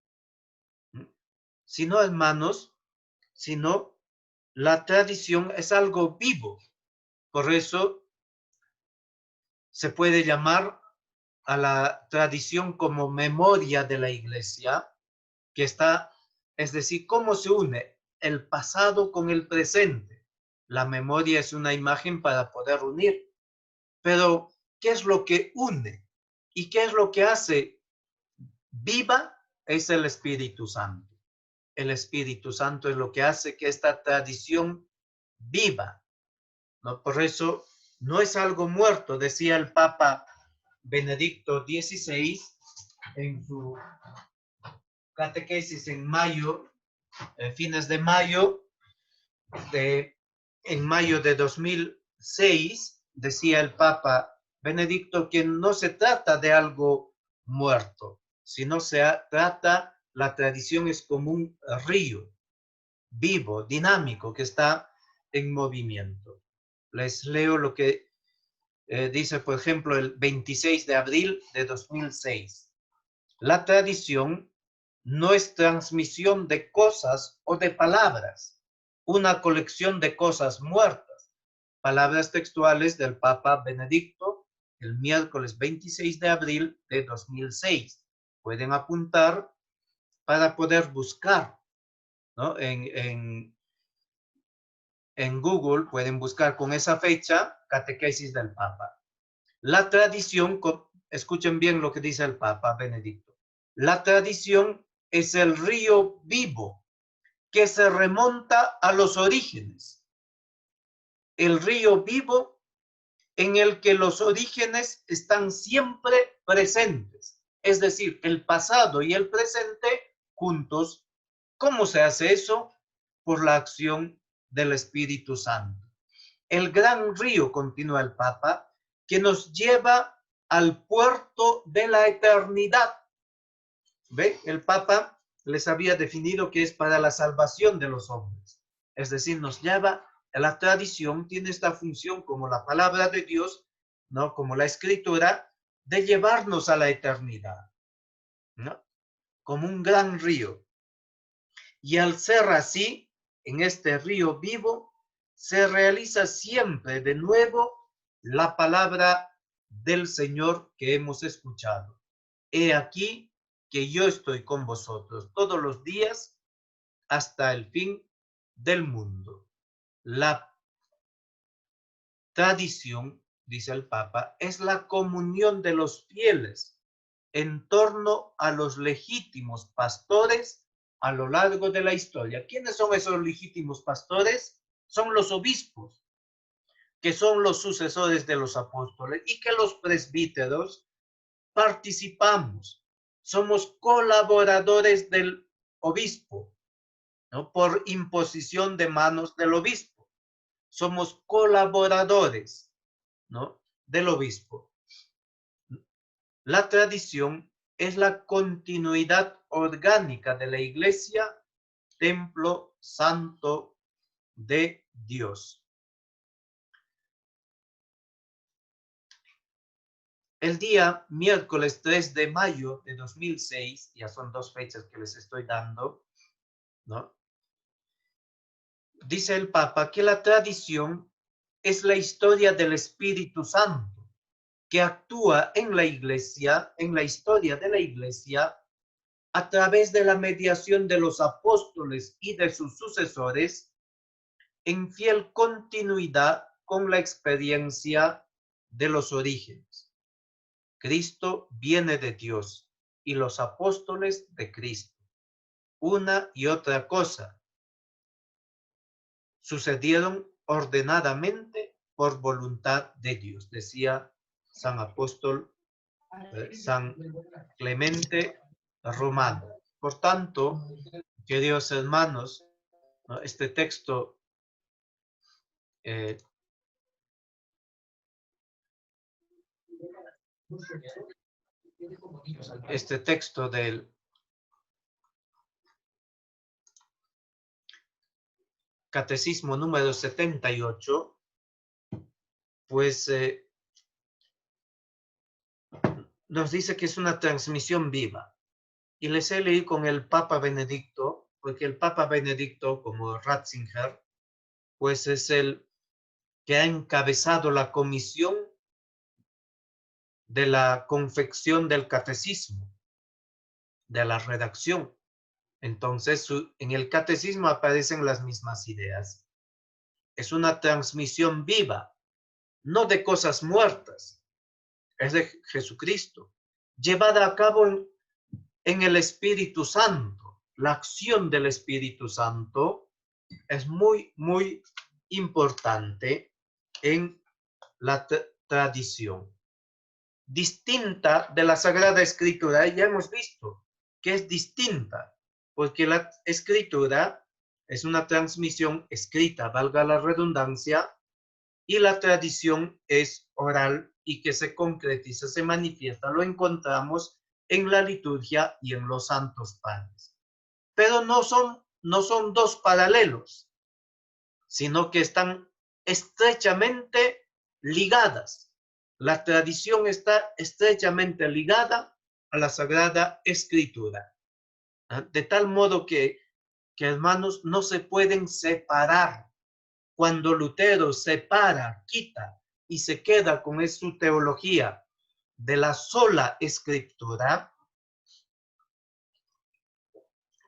sino, hermanos, sino la tradición es algo vivo. Por eso se puede llamar a la tradición como memoria de la Iglesia, que está, es decir, cómo se une el pasado con el presente. La memoria es una imagen para poder unir. Pero, ¿qué es lo que une? ¿Y qué es lo que hace viva? Es el Espíritu Santo. El Espíritu Santo es lo que hace que esta tradición viva, ¿no? Por eso no es algo muerto, decía el Papa Benedicto XVI en su catequesis en mayo, fines de mayo, en mayo de 2006, decía el Papa Benedicto que no se trata de algo muerto, sino trata, la tradición es como un río vivo, dinámico, que está en movimiento. Les leo lo que dice, por ejemplo, el 26 de abril de 2006. La tradición no es transmisión de cosas o de palabras, una colección de cosas muertas. Palabras textuales del Papa Benedicto el miércoles 26 de abril de 2006. Pueden apuntar para poder buscar, ¿no? En Google pueden buscar con esa fecha catequesis del Papa. La tradición, escuchen bien lo que dice el Papa Benedicto. La tradición es el río vivo que se remonta a los orígenes. El río vivo en el que los orígenes están siempre presentes. es decir, el pasado y el presente juntos. ¿Cómo se hace eso? Por la acción del Espíritu Santo. El gran río, continúa el Papa, que nos lleva al puerto de la eternidad. ¿Ve? El Papa les había definido que es para la salvación de los hombres. Es decir, nos lleva, la tradición tiene esta función como la palabra de Dios, ¿no? Como la escritura, de llevarnos a la eternidad, ¿no? Como un gran río. Y al ser así, en este río vivo, se realiza siempre de nuevo la palabra del Señor que hemos escuchado. He aquí que yo estoy con vosotros todos los días hasta el fin del mundo. La tradición, dice el Papa, es la comunión de los fieles en torno a los legítimos pastores a lo largo de la historia. ¿Quiénes son esos legítimos pastores? Son los obispos, que son los sucesores de los apóstoles, y que los presbíteros participamos, somos colaboradores del obispo, ¿no? Por imposición de manos del obispo. Somos colaboradores, ¿no? Del obispo. La tradición es la continuidad orgánica de la Iglesia, templo santo de Dios. El día miércoles 3 de mayo de 2006, ya son dos fechas que les estoy dando, ¿no? Dice el Papa que la tradición es la historia del Espíritu Santo, que actúa en la Iglesia, en la historia de la Iglesia, a través de la mediación de los apóstoles y de sus sucesores, en fiel continuidad con la experiencia de los orígenes. Cristo viene de Dios y los apóstoles de Cristo. Una y otra cosa sucedieron ordenadamente por voluntad de Dios, decía San Apóstol, San Clemente Romano. Por tanto, queridos hermanos, ¿no? Este texto del Catecismo número 78, pues nos dice que es una transmisión viva. Y les he leído con el Papa Benedicto, porque el Papa Benedicto, como Ratzinger, pues es el que ha encabezado la comisión de la confección del catecismo, de la redacción. Entonces, en el catecismo aparecen las mismas ideas. Es una transmisión viva, no de cosas muertas, es de Jesucristo, llevada a cabo en el Espíritu Santo. La acción del Espíritu Santo es muy, muy importante en la tradición. Distinta de la Sagrada Escritura, ya hemos visto que es distinta, porque la Escritura es una transmisión escrita, valga la redundancia, y la tradición es oral y que se concretiza, se manifiesta, lo encontramos en la liturgia y en los santos padres. Pero no son dos paralelos, sino que están estrechamente ligadas. La tradición está estrechamente ligada a la Sagrada Escritura, ¿eh? De tal modo que, hermanos, no se pueden separar. Cuando Lutero separa, quita y se queda con su teología de la sola Escritura,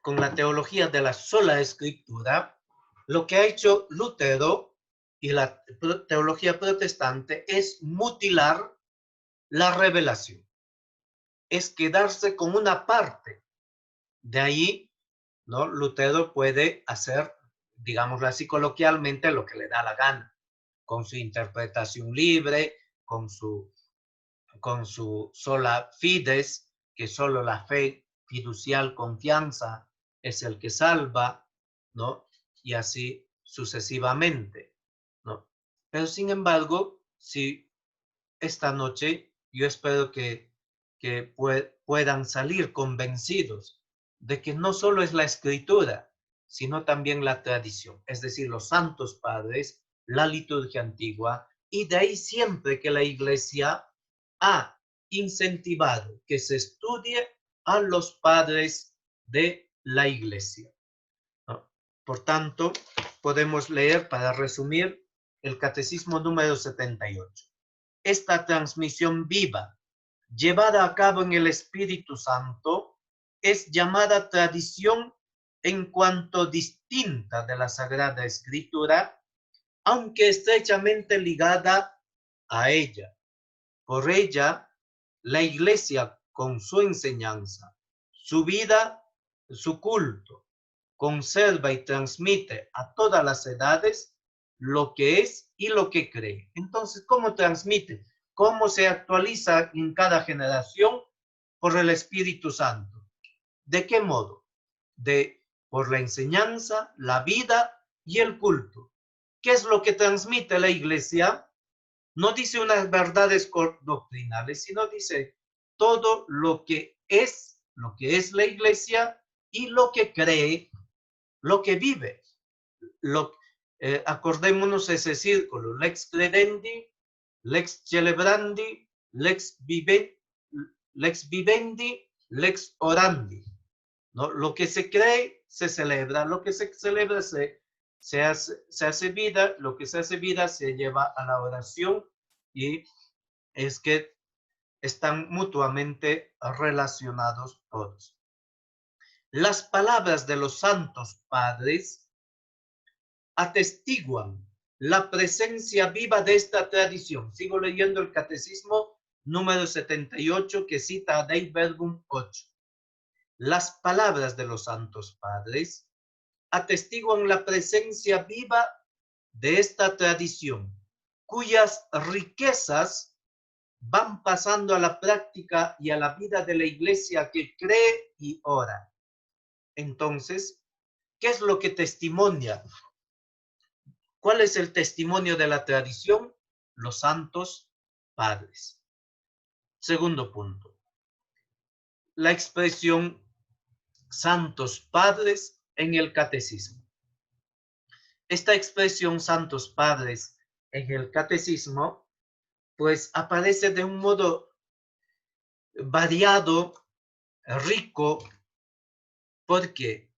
con la teología de la sola Escritura, lo que ha hecho Lutero y la teología protestante es mutilar la revelación, es quedarse con una parte. De ahí, ¿no? Lutero puede hacer, digámoslo así coloquialmente, lo que le da la gana, con su interpretación libre, con su sola fides, que solo la fe fiducial, confianza, es el que salva, ¿no? Y así sucesivamente, ¿no? Pero sin embargo, si esta noche yo espero que puedan salir convencidos de que no solo es la escritura, sino también la tradición, es decir, los santos padres, la liturgia antigua, y de ahí siempre que la iglesia ha incentivado que se estudie a los padres de la iglesia, ¿no? Por tanto, podemos leer, para resumir, el Catecismo número 78. Esta transmisión viva, llevada a cabo en el Espíritu Santo, es llamada tradición en cuanto distinta de la Sagrada Escritura, aunque estrechamente ligada a ella. Por ella, la Iglesia, con su enseñanza, su vida, su culto, conserva y transmite a todas las edades lo que es y lo que cree. Entonces, ¿cómo transmite? ¿Cómo se actualiza en cada generación? Por el Espíritu Santo. ¿De qué modo? Por la enseñanza, la vida y el culto. ¿Qué es lo que transmite la Iglesia? No dice unas verdades doctrinales, sino dice todo lo que es la Iglesia y lo que cree, lo que vive. Acordémonos ese círculo: lex credendi, lex celebrandi, lex vivendi, lex orandi, ¿no? Lo que se cree se celebra, lo que se celebra se hace vida, lo que se hace vida se lleva a la oración, y es que están mutuamente relacionados todos. Las palabras de los santos padres atestiguan la presencia viva de esta tradición. Sigo leyendo el Catecismo número 78, que cita a Dei Verbum 8. Las palabras de los santos padres atestiguan la presencia viva de esta tradición, cuyas riquezas van pasando a la práctica y a la vida de la iglesia que cree y ora. Entonces, ¿qué es lo que testimonia? ¿Cuál es el testimonio de la tradición? Los santos padres. Segundo punto, la expresión santos padres en el catecismo. Esta expresión santos padres en el catecismo, pues aparece de un modo variado, rico. ¿Por qué?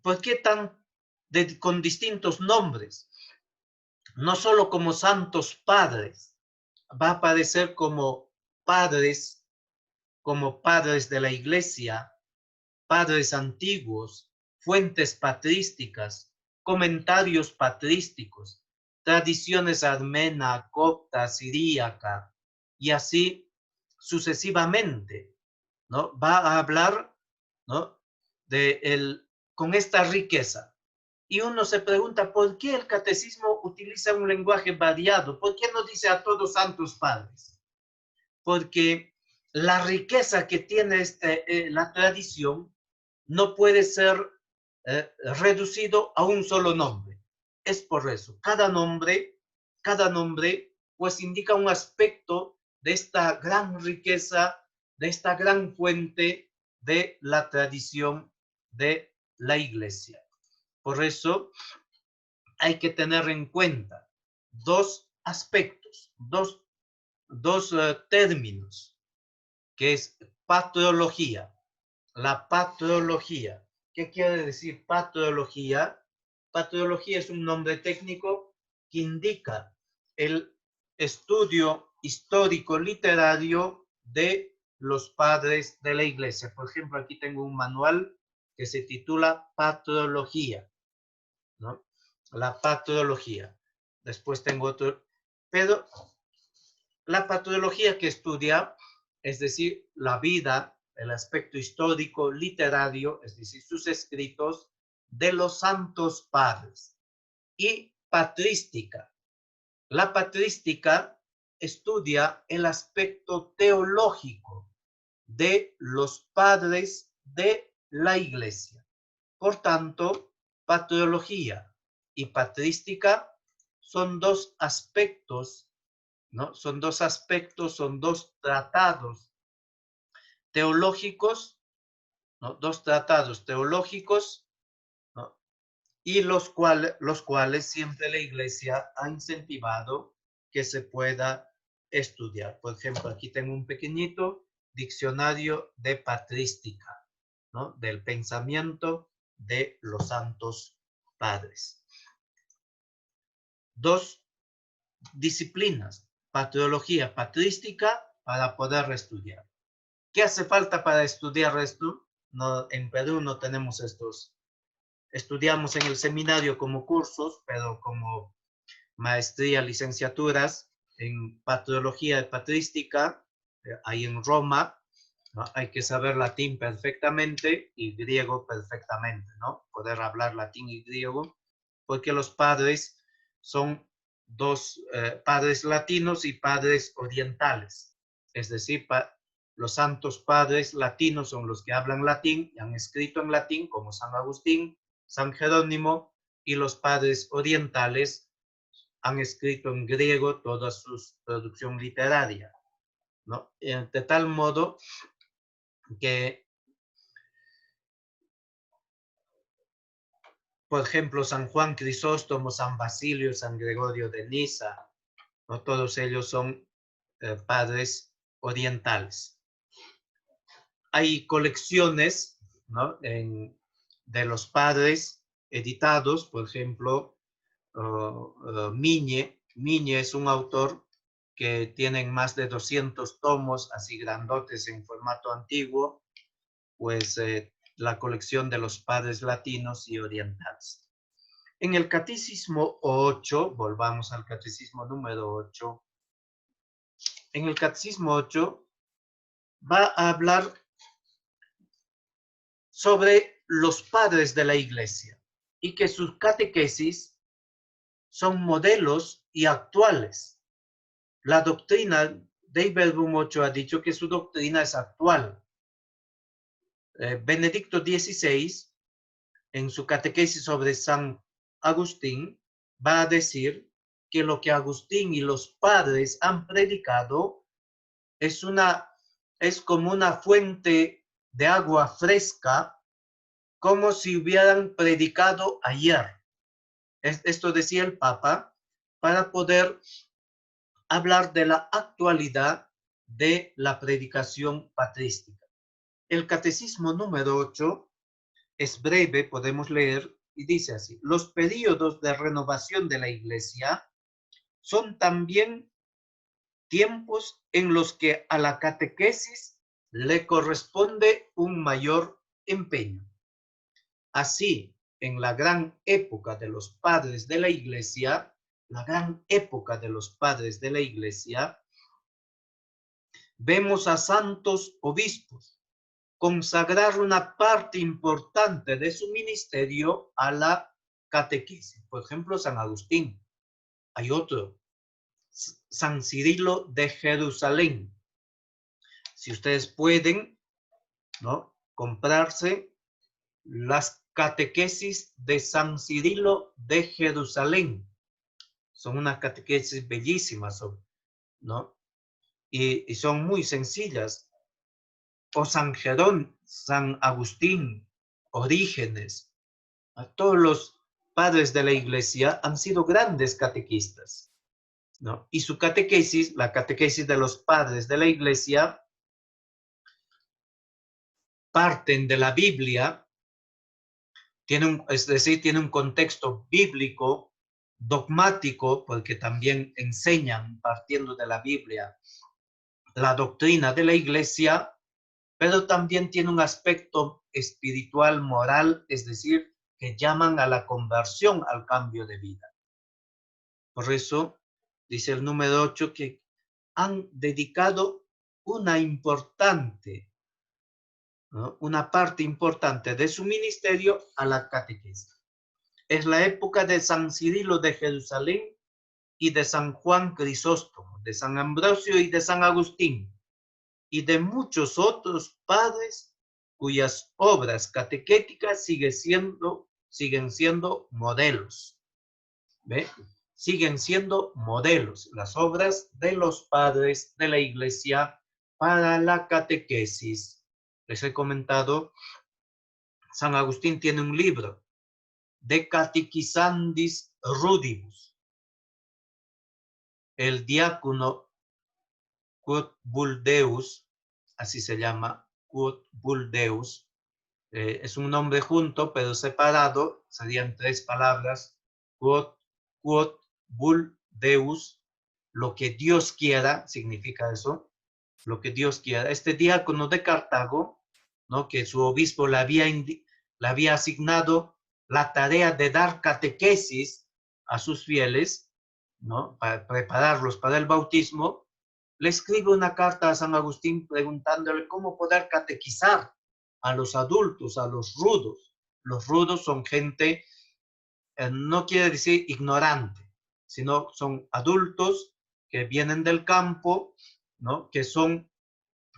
¿Por qué con distintos nombres? No solo como santos padres, va a aparecer como padres de la iglesia, padres antiguos, fuentes patrísticas, comentarios patrísticos, tradiciones armena, copta, siríaca, y así sucesivamente, ¿no? Va a hablar, ¿no?, con esta riqueza. Y uno se pregunta, ¿por qué el catecismo utiliza un lenguaje variado? ¿Por qué no dice a todos santos padres? Porque la riqueza que tiene la tradición no puede ser reducido a un solo nombre. Es por eso, cada nombre, pues indica un aspecto de esta gran riqueza, de esta gran fuente de la tradición de la iglesia. Por eso hay que tener en cuenta dos aspectos, dos términos, que es patrología. La patrología. ¿Qué quiere decir patrología? Patrología es un nombre técnico que indica el estudio histórico literario de los padres de la iglesia. Por ejemplo, aquí tengo un manual que se titula Patrología, ¿no? La patrología. Después tengo otro, pero la patrología que estudia, es decir, la vida, el aspecto histórico, literario, es decir, sus escritos de los santos padres. Y patrística. La patrística estudia el aspecto teológico de los padres de la Iglesia. Por tanto, patrología y patrística son dos aspectos, ¿no? Son dos aspectos, son dos tratados teológicos, ¿no? Dos tratados teológicos, ¿no? Y los cuales siempre la Iglesia ha incentivado que se pueda estudiar. Por ejemplo, aquí tengo un pequeñito diccionario de patrística, ¿no? Del pensamiento de los santos padres. Dos disciplinas, patrología, patrística, para poder estudiar. ¿Qué hace falta para estudiar esto? No, en Perú no tenemos estos. Estudiamos en el seminario como cursos, pero como maestría, licenciaturas en patrología y patrística, ahí en Roma, ¿no? Hay que saber latín perfectamente y griego perfectamente, ¿no? Poder hablar latín y griego, porque los padres son dos padres latinos y padres orientales. Es decir, los santos padres latinos son los que hablan latín y han escrito en latín, como San Agustín, San Jerónimo, y los padres orientales han escrito en griego toda su producción literaria, ¿no? De tal modo que, por ejemplo, San Juan Crisóstomo, San Basilio, San Gregorio de Niza, ¿no? Todos ellos son padres orientales. Hay colecciones, ¿no? De los padres editados, por ejemplo, Migne. Migne es un autor que tiene más de 200 tomos, así grandotes en formato antiguo, pues la colección de los padres latinos y orientales. En el Catecismo 8, volvamos al Catecismo número 8, en el Catecismo 8 va a hablar sobre los padres de la Iglesia y que sus catequesis son modelos y actuales. La doctrina, Dei Verbum 8 ha dicho que su doctrina es actual. Benedicto XVI, en su catequesis sobre San Agustín, va a decir que lo que Agustín y los padres han predicado es como una fuente de agua fresca, como si hubieran predicado ayer. Esto decía el Papa, para poder hablar de la actualidad de la predicación patrística. El Catecismo número 8 es breve, podemos leer, y dice así: los periodos de renovación de la Iglesia son también tiempos en los que a la catequesis le corresponde un mayor empeño. Así, en la gran época de los padres de la Iglesia, vemos a santos obispos consagrar una parte importante de su ministerio a la catequesis. Por ejemplo, San Agustín. Hay otro, San Cirilo de Jerusalén. Si ustedes pueden, ¿no?, comprarse las catequesis de San Cirilo de Jerusalén. Son unas catequesis bellísimas, ¿no? Y son muy sencillas. O San Jerón, San Agustín, Orígenes. Todos los padres de la Iglesia han sido grandes catequistas, ¿no? Y su catequesis, la catequesis de los padres de la Iglesia, parten de la Biblia, es decir, tiene un contexto bíblico, dogmático, porque también enseñan, partiendo de la Biblia, la doctrina de la Iglesia, pero también tiene un aspecto espiritual, moral, es decir, que llaman a la conversión, al cambio de vida. Por eso, dice el número 8, que han dedicado una parte importante de su ministerio a la catequesis. Es la época de San Cirilo de Jerusalén y de San Juan Crisóstomo, de San Ambrosio y de San Agustín. y de muchos otros padres cuyas obras catequéticas siguen siendo modelos. ¿Ve? Siguen siendo modelos las obras de los padres de la iglesia para la catequesis. Les he comentado, San Agustín tiene un libro, De Catechizandis Rudibus. El diácono Quod Buldeus, así se llama, Quod Buldeus, es un nombre junto pero separado, serían tres palabras, Quod Buldeus, lo que Dios quiera, significa eso, lo que Dios quiera. Este diácono de Cartago, ¿no? Que su obispo le había asignado la tarea de dar catequesis a sus fieles, ¿no? Para prepararlos para el bautismo, le escribe una carta a San Agustín preguntándole cómo poder catequizar a los adultos, a los rudos. Los rudos son gente, no quiere decir ignorante, sino son adultos que vienen del campo, ¿no? Que son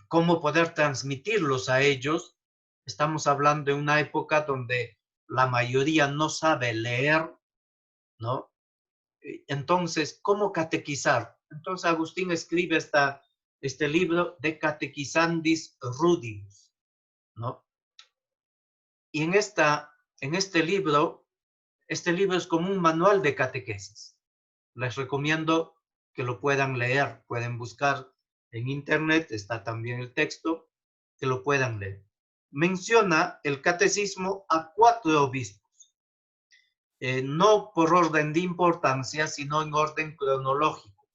cómo poder transmitirlos a ellos. Estamos hablando de una época donde la mayoría no sabe leer, ¿no? Entonces, ¿cómo catequizar? Entonces Agustín escribe este libro De Catechizandis Rudibus, ¿no? Y en este libro es como un manual de catequesis. Les recomiendo que lo puedan leer, pueden buscar en internet, está también el texto, que lo puedan leer. Menciona el catecismo a 4 obispos, no por orden de importancia, sino en orden cronológico.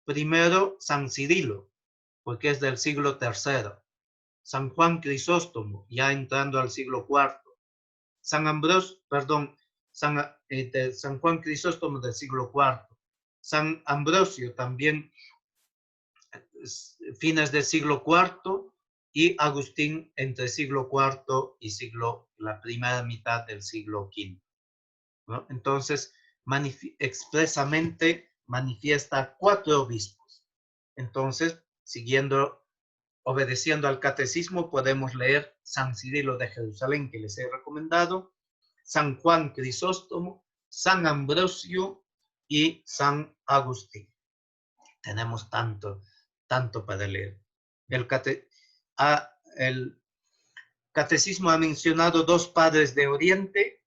Primero, San Cirilo, porque es del siglo III. San Juan Crisóstomo, ya entrando al siglo IV. San Juan Crisóstomo del siglo IV. San Ambrosio también, fines del siglo IV, y Agustín entre siglo IV y la primera mitad del siglo V, ¿no? Entonces, expresamente manifiesta 4 obispos. Entonces, obedeciendo al catecismo, podemos leer San Cirilo de Jerusalén, que les he recomendado, San Juan Crisóstomo, San Ambrosio y San Agustín. Tenemos tanto para leer. El catecismo ha mencionado 2 padres de Oriente,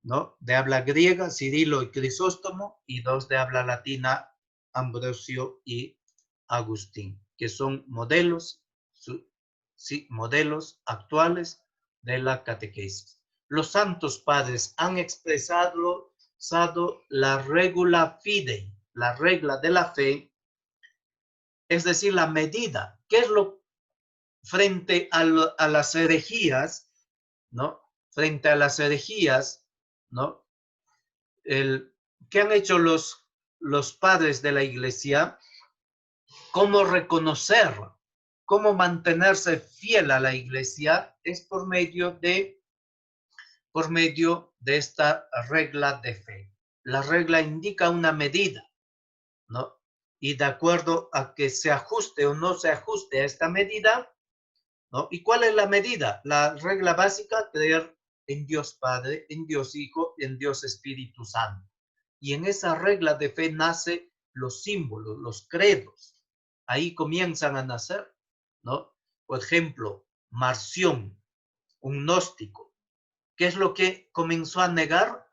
¿no? De habla griega, Cirilo y Crisóstomo, y 2 de habla latina, Ambrosio y Agustín, que son modelos actuales de la catequesis. Los santos padres han expresado la regula fidei, la regla de la fe, es decir, la medida. ¿Qué es lo frente a las herejías, ¿no? Frente a las herejías, ¿no? ¿Qué han hecho los padres de la iglesia? ¿Cómo reconocer, cómo mantenerse fiel a la iglesia? Es por medio de esta regla de fe. La regla indica una medida, ¿no? Y de acuerdo a que se ajuste o no se ajuste a esta medida, ¿no? ¿Y cuál es la medida? La regla básica, creer en Dios Padre, en Dios Hijo, en Dios Espíritu Santo. Y en esa regla de fe nacen los símbolos, los credos. Ahí comienzan a nacer, ¿no? Por ejemplo, Marción, un gnóstico. ¿Qué es lo que comenzó a negar?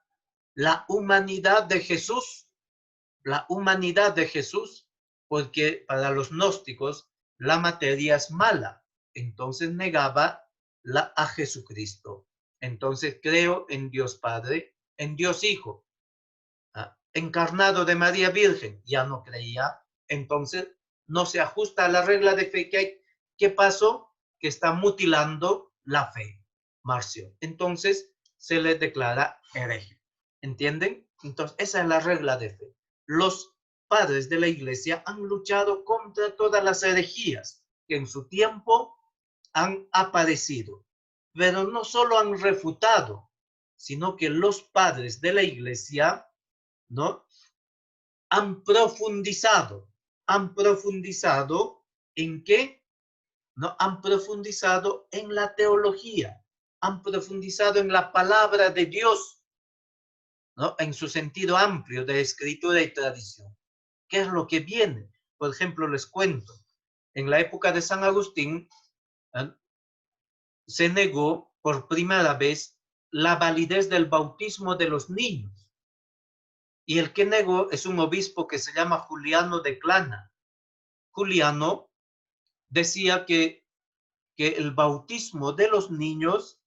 La humanidad de Jesús. La humanidad de Jesús, porque para los gnósticos la materia es mala. Entonces negaba a Jesucristo. Entonces creo en Dios Padre, en Dios Hijo, encarnado de María Virgen. Ya no creía. Entonces no se ajusta a la regla de fe que hay. ¿Qué pasó? Que está mutilando la fe, Marción. Entonces se le declara hereje. ¿Entienden? Entonces esa es la regla de fe. Los padres de la iglesia han luchado contra todas las herejías que en su tiempo han aparecido, pero no solo han refutado, sino que los padres de la iglesia, ¿no? Han profundizado. ¿En qué? ¿no? Han profundizado en la teología, han profundizado en la palabra de Dios, ¿no? En su sentido amplio de escritura y tradición. ¿Qué es lo que viene? Por ejemplo, les cuento, en la época de San Agustín se negó por primera vez la validez del bautismo de los niños. Y el que negó es un obispo que se llama Juliano de Clana. Juliano decía que el bautismo de los niños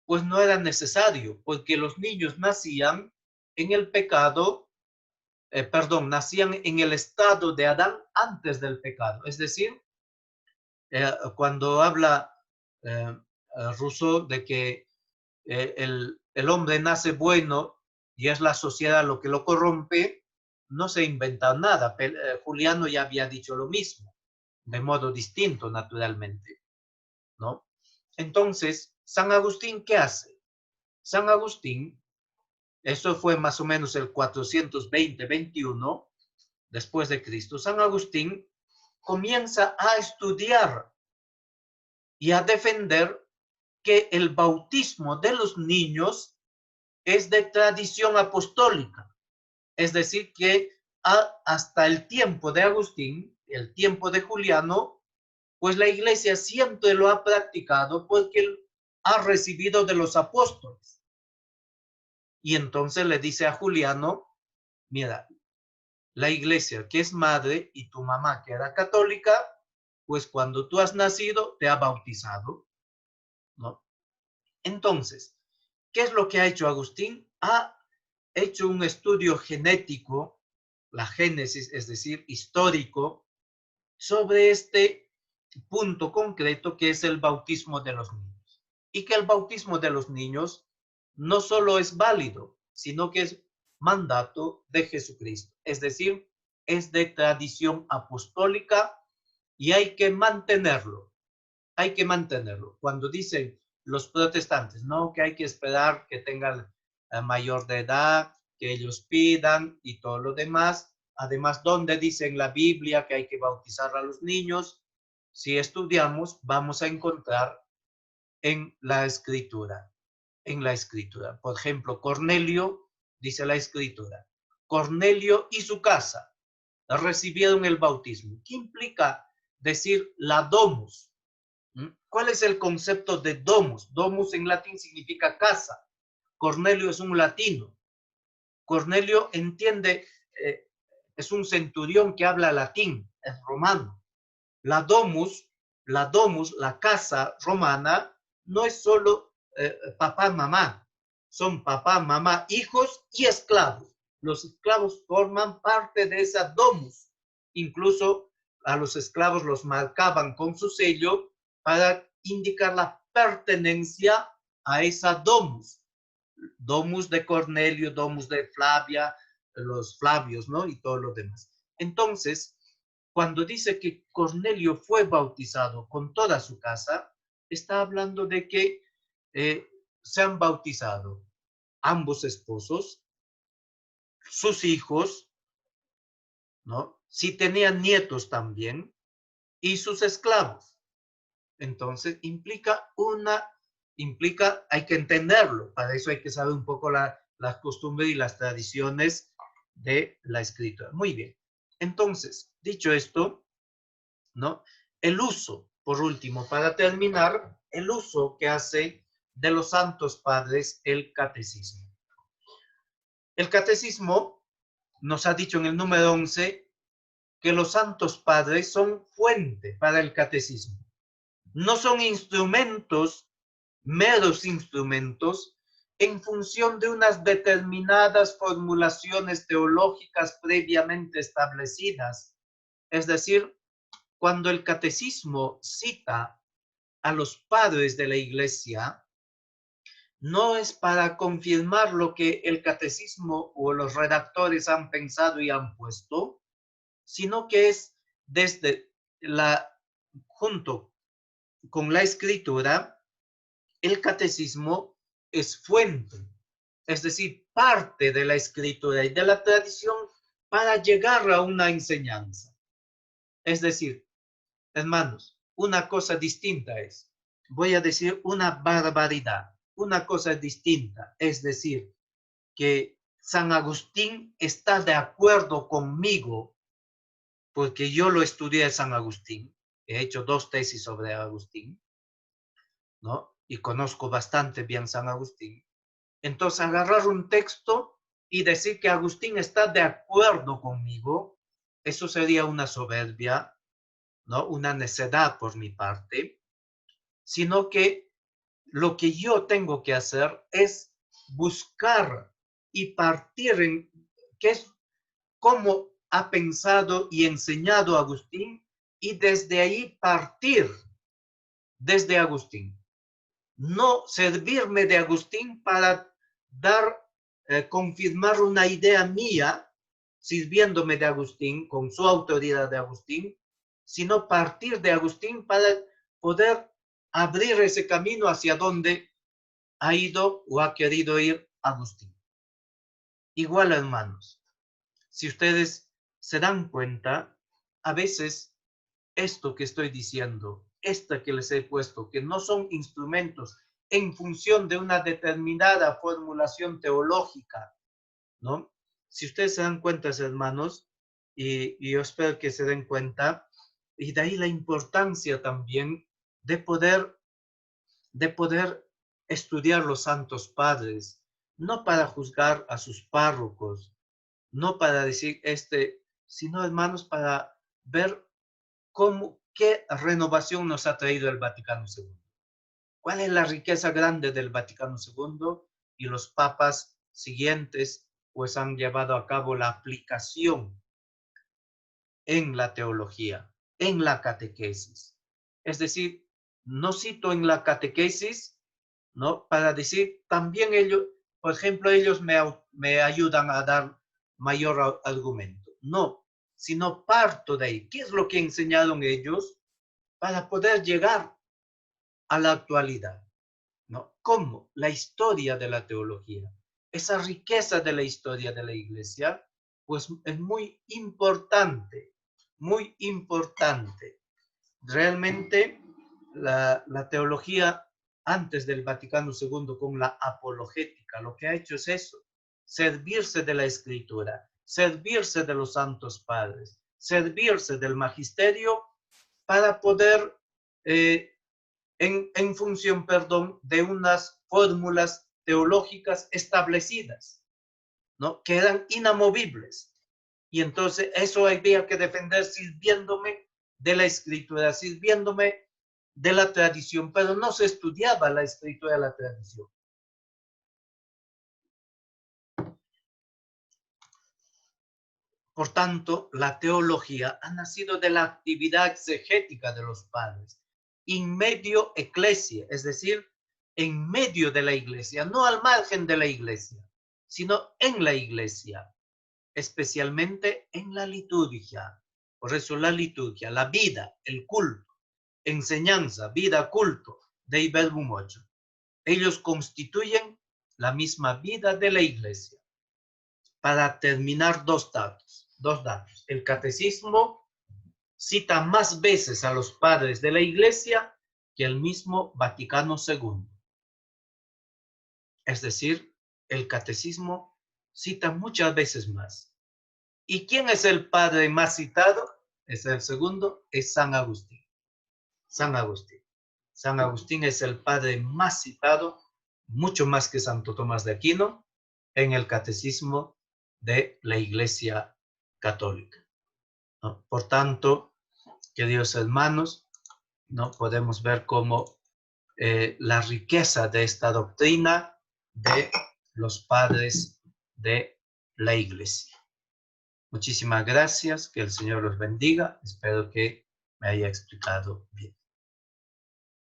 pues no era necesario, porque los niños nacían en el pecado, nacían en el estado de Adán antes del pecado. Es decir, cuando habla Rousseau de que el hombre nace bueno y es la sociedad lo que lo corrompe, no se inventa nada. Juliano ya había dicho lo mismo, de modo distinto, naturalmente, ¿no? Entonces, San Agustín, ¿qué hace? San Agustín, eso fue más o menos el 420-21 después de Cristo. San Agustín comienza a estudiar y a defender que el bautismo de los niños es de tradición apostólica. Es decir, que hasta el tiempo de Agustín, el tiempo de Juliano, pues la iglesia siempre lo ha practicado porque él ha recibido de los apóstoles. Y entonces le dice a Juliano, mira, la iglesia que es madre y tu mamá que era católica, pues cuando tú has nacido te ha bautizado, ¿no? Entonces, ¿qué es lo que ha hecho Agustín? Ha hecho un estudio genético, la génesis, es decir, histórico, sobre este punto concreto que es el bautismo de los niños. Y que el bautismo de los niños no solo es válido, sino que es mandato de Jesucristo. Es decir, es de tradición apostólica y hay que mantenerlo. Hay que mantenerlo. Cuando dicen los protestantes, no, que hay que esperar que tengan mayor de edad, que ellos pidan y todo lo demás. Además, ¿dónde dice en la Biblia que hay que bautizar a los niños? Si estudiamos, vamos a encontrar en la escritura. En la escritura. Por ejemplo, Cornelio, dice la escritura, Cornelio y su casa recibieron el bautismo. ¿Qué implica decir la domus? ¿Cuál es el concepto de domus? Domus en latín significa casa. Cornelio es un latino. Cornelio entiende, es un centurión que habla latín, es romano. La domus, la casa romana, no es solo papá, mamá. Son papá, mamá, hijos y esclavos. Los esclavos forman parte de esa domus. Incluso a los esclavos los marcaban con su sello para indicar la pertenencia a esa domus. Domus de Cornelio, domus de Flavia, los Flavios, ¿no? Y todo lo demás. Entonces, cuando dice que Cornelio fue bautizado con toda su casa, está hablando de que se han bautizado ambos esposos, sus hijos, ¿no? Si tenían nietos también, y sus esclavos. Entonces, hay que entenderlo, para eso hay que saber un poco las costumbres y las tradiciones de la escritura. Muy bien. Entonces, dicho esto, ¿no? El uso, por último, para terminar, el uso que hace de los santos padres el catecismo. El catecismo nos ha dicho en el número 11 que los santos padres son fuente para el catecismo. No son instrumentos, meros instrumentos, en función de unas determinadas formulaciones teológicas previamente establecidas. Es decir, cuando el catecismo cita a los padres de la iglesia, no es para confirmar lo que el catecismo o los redactores han pensado y han puesto, sino que es junto con la escritura, el catecismo es fuente, es decir, parte de la escritura y de la tradición para llegar a una enseñanza. Es decir, hermanos, una cosa distinta es, voy a decir una barbaridad, una cosa distinta, es decir, que San Agustín está de acuerdo conmigo, porque yo lo estudié a San Agustín, he hecho 2 tesis sobre Agustín, ¿no? Y conozco bastante bien San Agustín. Entonces, agarrar un texto y decir que Agustín está de acuerdo conmigo, eso sería una soberbia, ¿no? Una necedad por mi parte, sino que lo que yo tengo que hacer es buscar y partir en qué es, cómo ha pensado y enseñado Agustín, y desde ahí partir desde Agustín. No servirme de Agustín para confirmar una idea mía, sirviéndome de Agustín, con su autoridad de Agustín, sino partir de Agustín para poder abrir ese camino hacia donde ha ido o ha querido ir Agustín. Igual, hermanos, si ustedes se dan cuenta, a veces esto que estoy diciendo, esta que les he puesto, que no son instrumentos en función de una determinada formulación teológica, ¿no? Si ustedes se dan cuenta, hermanos, y yo espero que se den cuenta, y de ahí la importancia también de poder estudiar los santos padres, no para juzgar a sus párrocos, no para decir sino, hermanos, para ver qué renovación nos ha traído el Vaticano II. ¿Cuál es la riqueza grande del Vaticano II? Y los papas siguientes pues han llevado a cabo la aplicación en la teología, en la catequesis. Es decir, no cito en la catequesis, ¿no? Para decir, también ellos, por ejemplo, ellos me ayudan a dar mayor argumento. No, sino parto de ahí. ¿Qué es lo que enseñaron ellos para poder llegar a la actualidad? ¿No? ¿Cómo? La historia de la teología. Esa riqueza de la historia de la iglesia, pues es muy importante, muy importante. Realmente la teología antes del Vaticano II con la apologética, lo que ha hecho es eso, servirse de la escritura, servirse de los santos padres, servirse del magisterio para poder, en función, perdón, de unas fórmulas teológicas establecidas, ¿no? Que eran inamovibles. Y entonces eso había que defender sirviéndome de la escritura, sirviéndome de la tradición, pero no se estudiaba la escritura de la tradición. Por tanto, la teología ha nacido de la actividad exegética de los padres, in medio ecclesia, es decir, en medio de la iglesia, no al margen de la iglesia, sino en la iglesia, especialmente en la liturgia. Por eso la liturgia, la vida, el culto, enseñanza, vida, culto, Dei Verbum 8. Ellos constituyen la misma vida de la iglesia. Para terminar, dos datos. El catecismo cita más veces a los padres de la iglesia que el mismo Vaticano II. Es decir, el catecismo cita muchas veces más. ¿Y quién es el padre más citado? Es el segundo, es San Agustín. San Agustín. San Agustín es el padre más citado, mucho más que Santo Tomás de Aquino, en el catecismo de la Iglesia Católica, ¿no? Por tanto, queridos hermanos, ¿no? Podemos ver cómo la riqueza de esta doctrina de los padres de la Iglesia. Muchísimas gracias, que el Señor los bendiga. Espero que me haya explicado bien.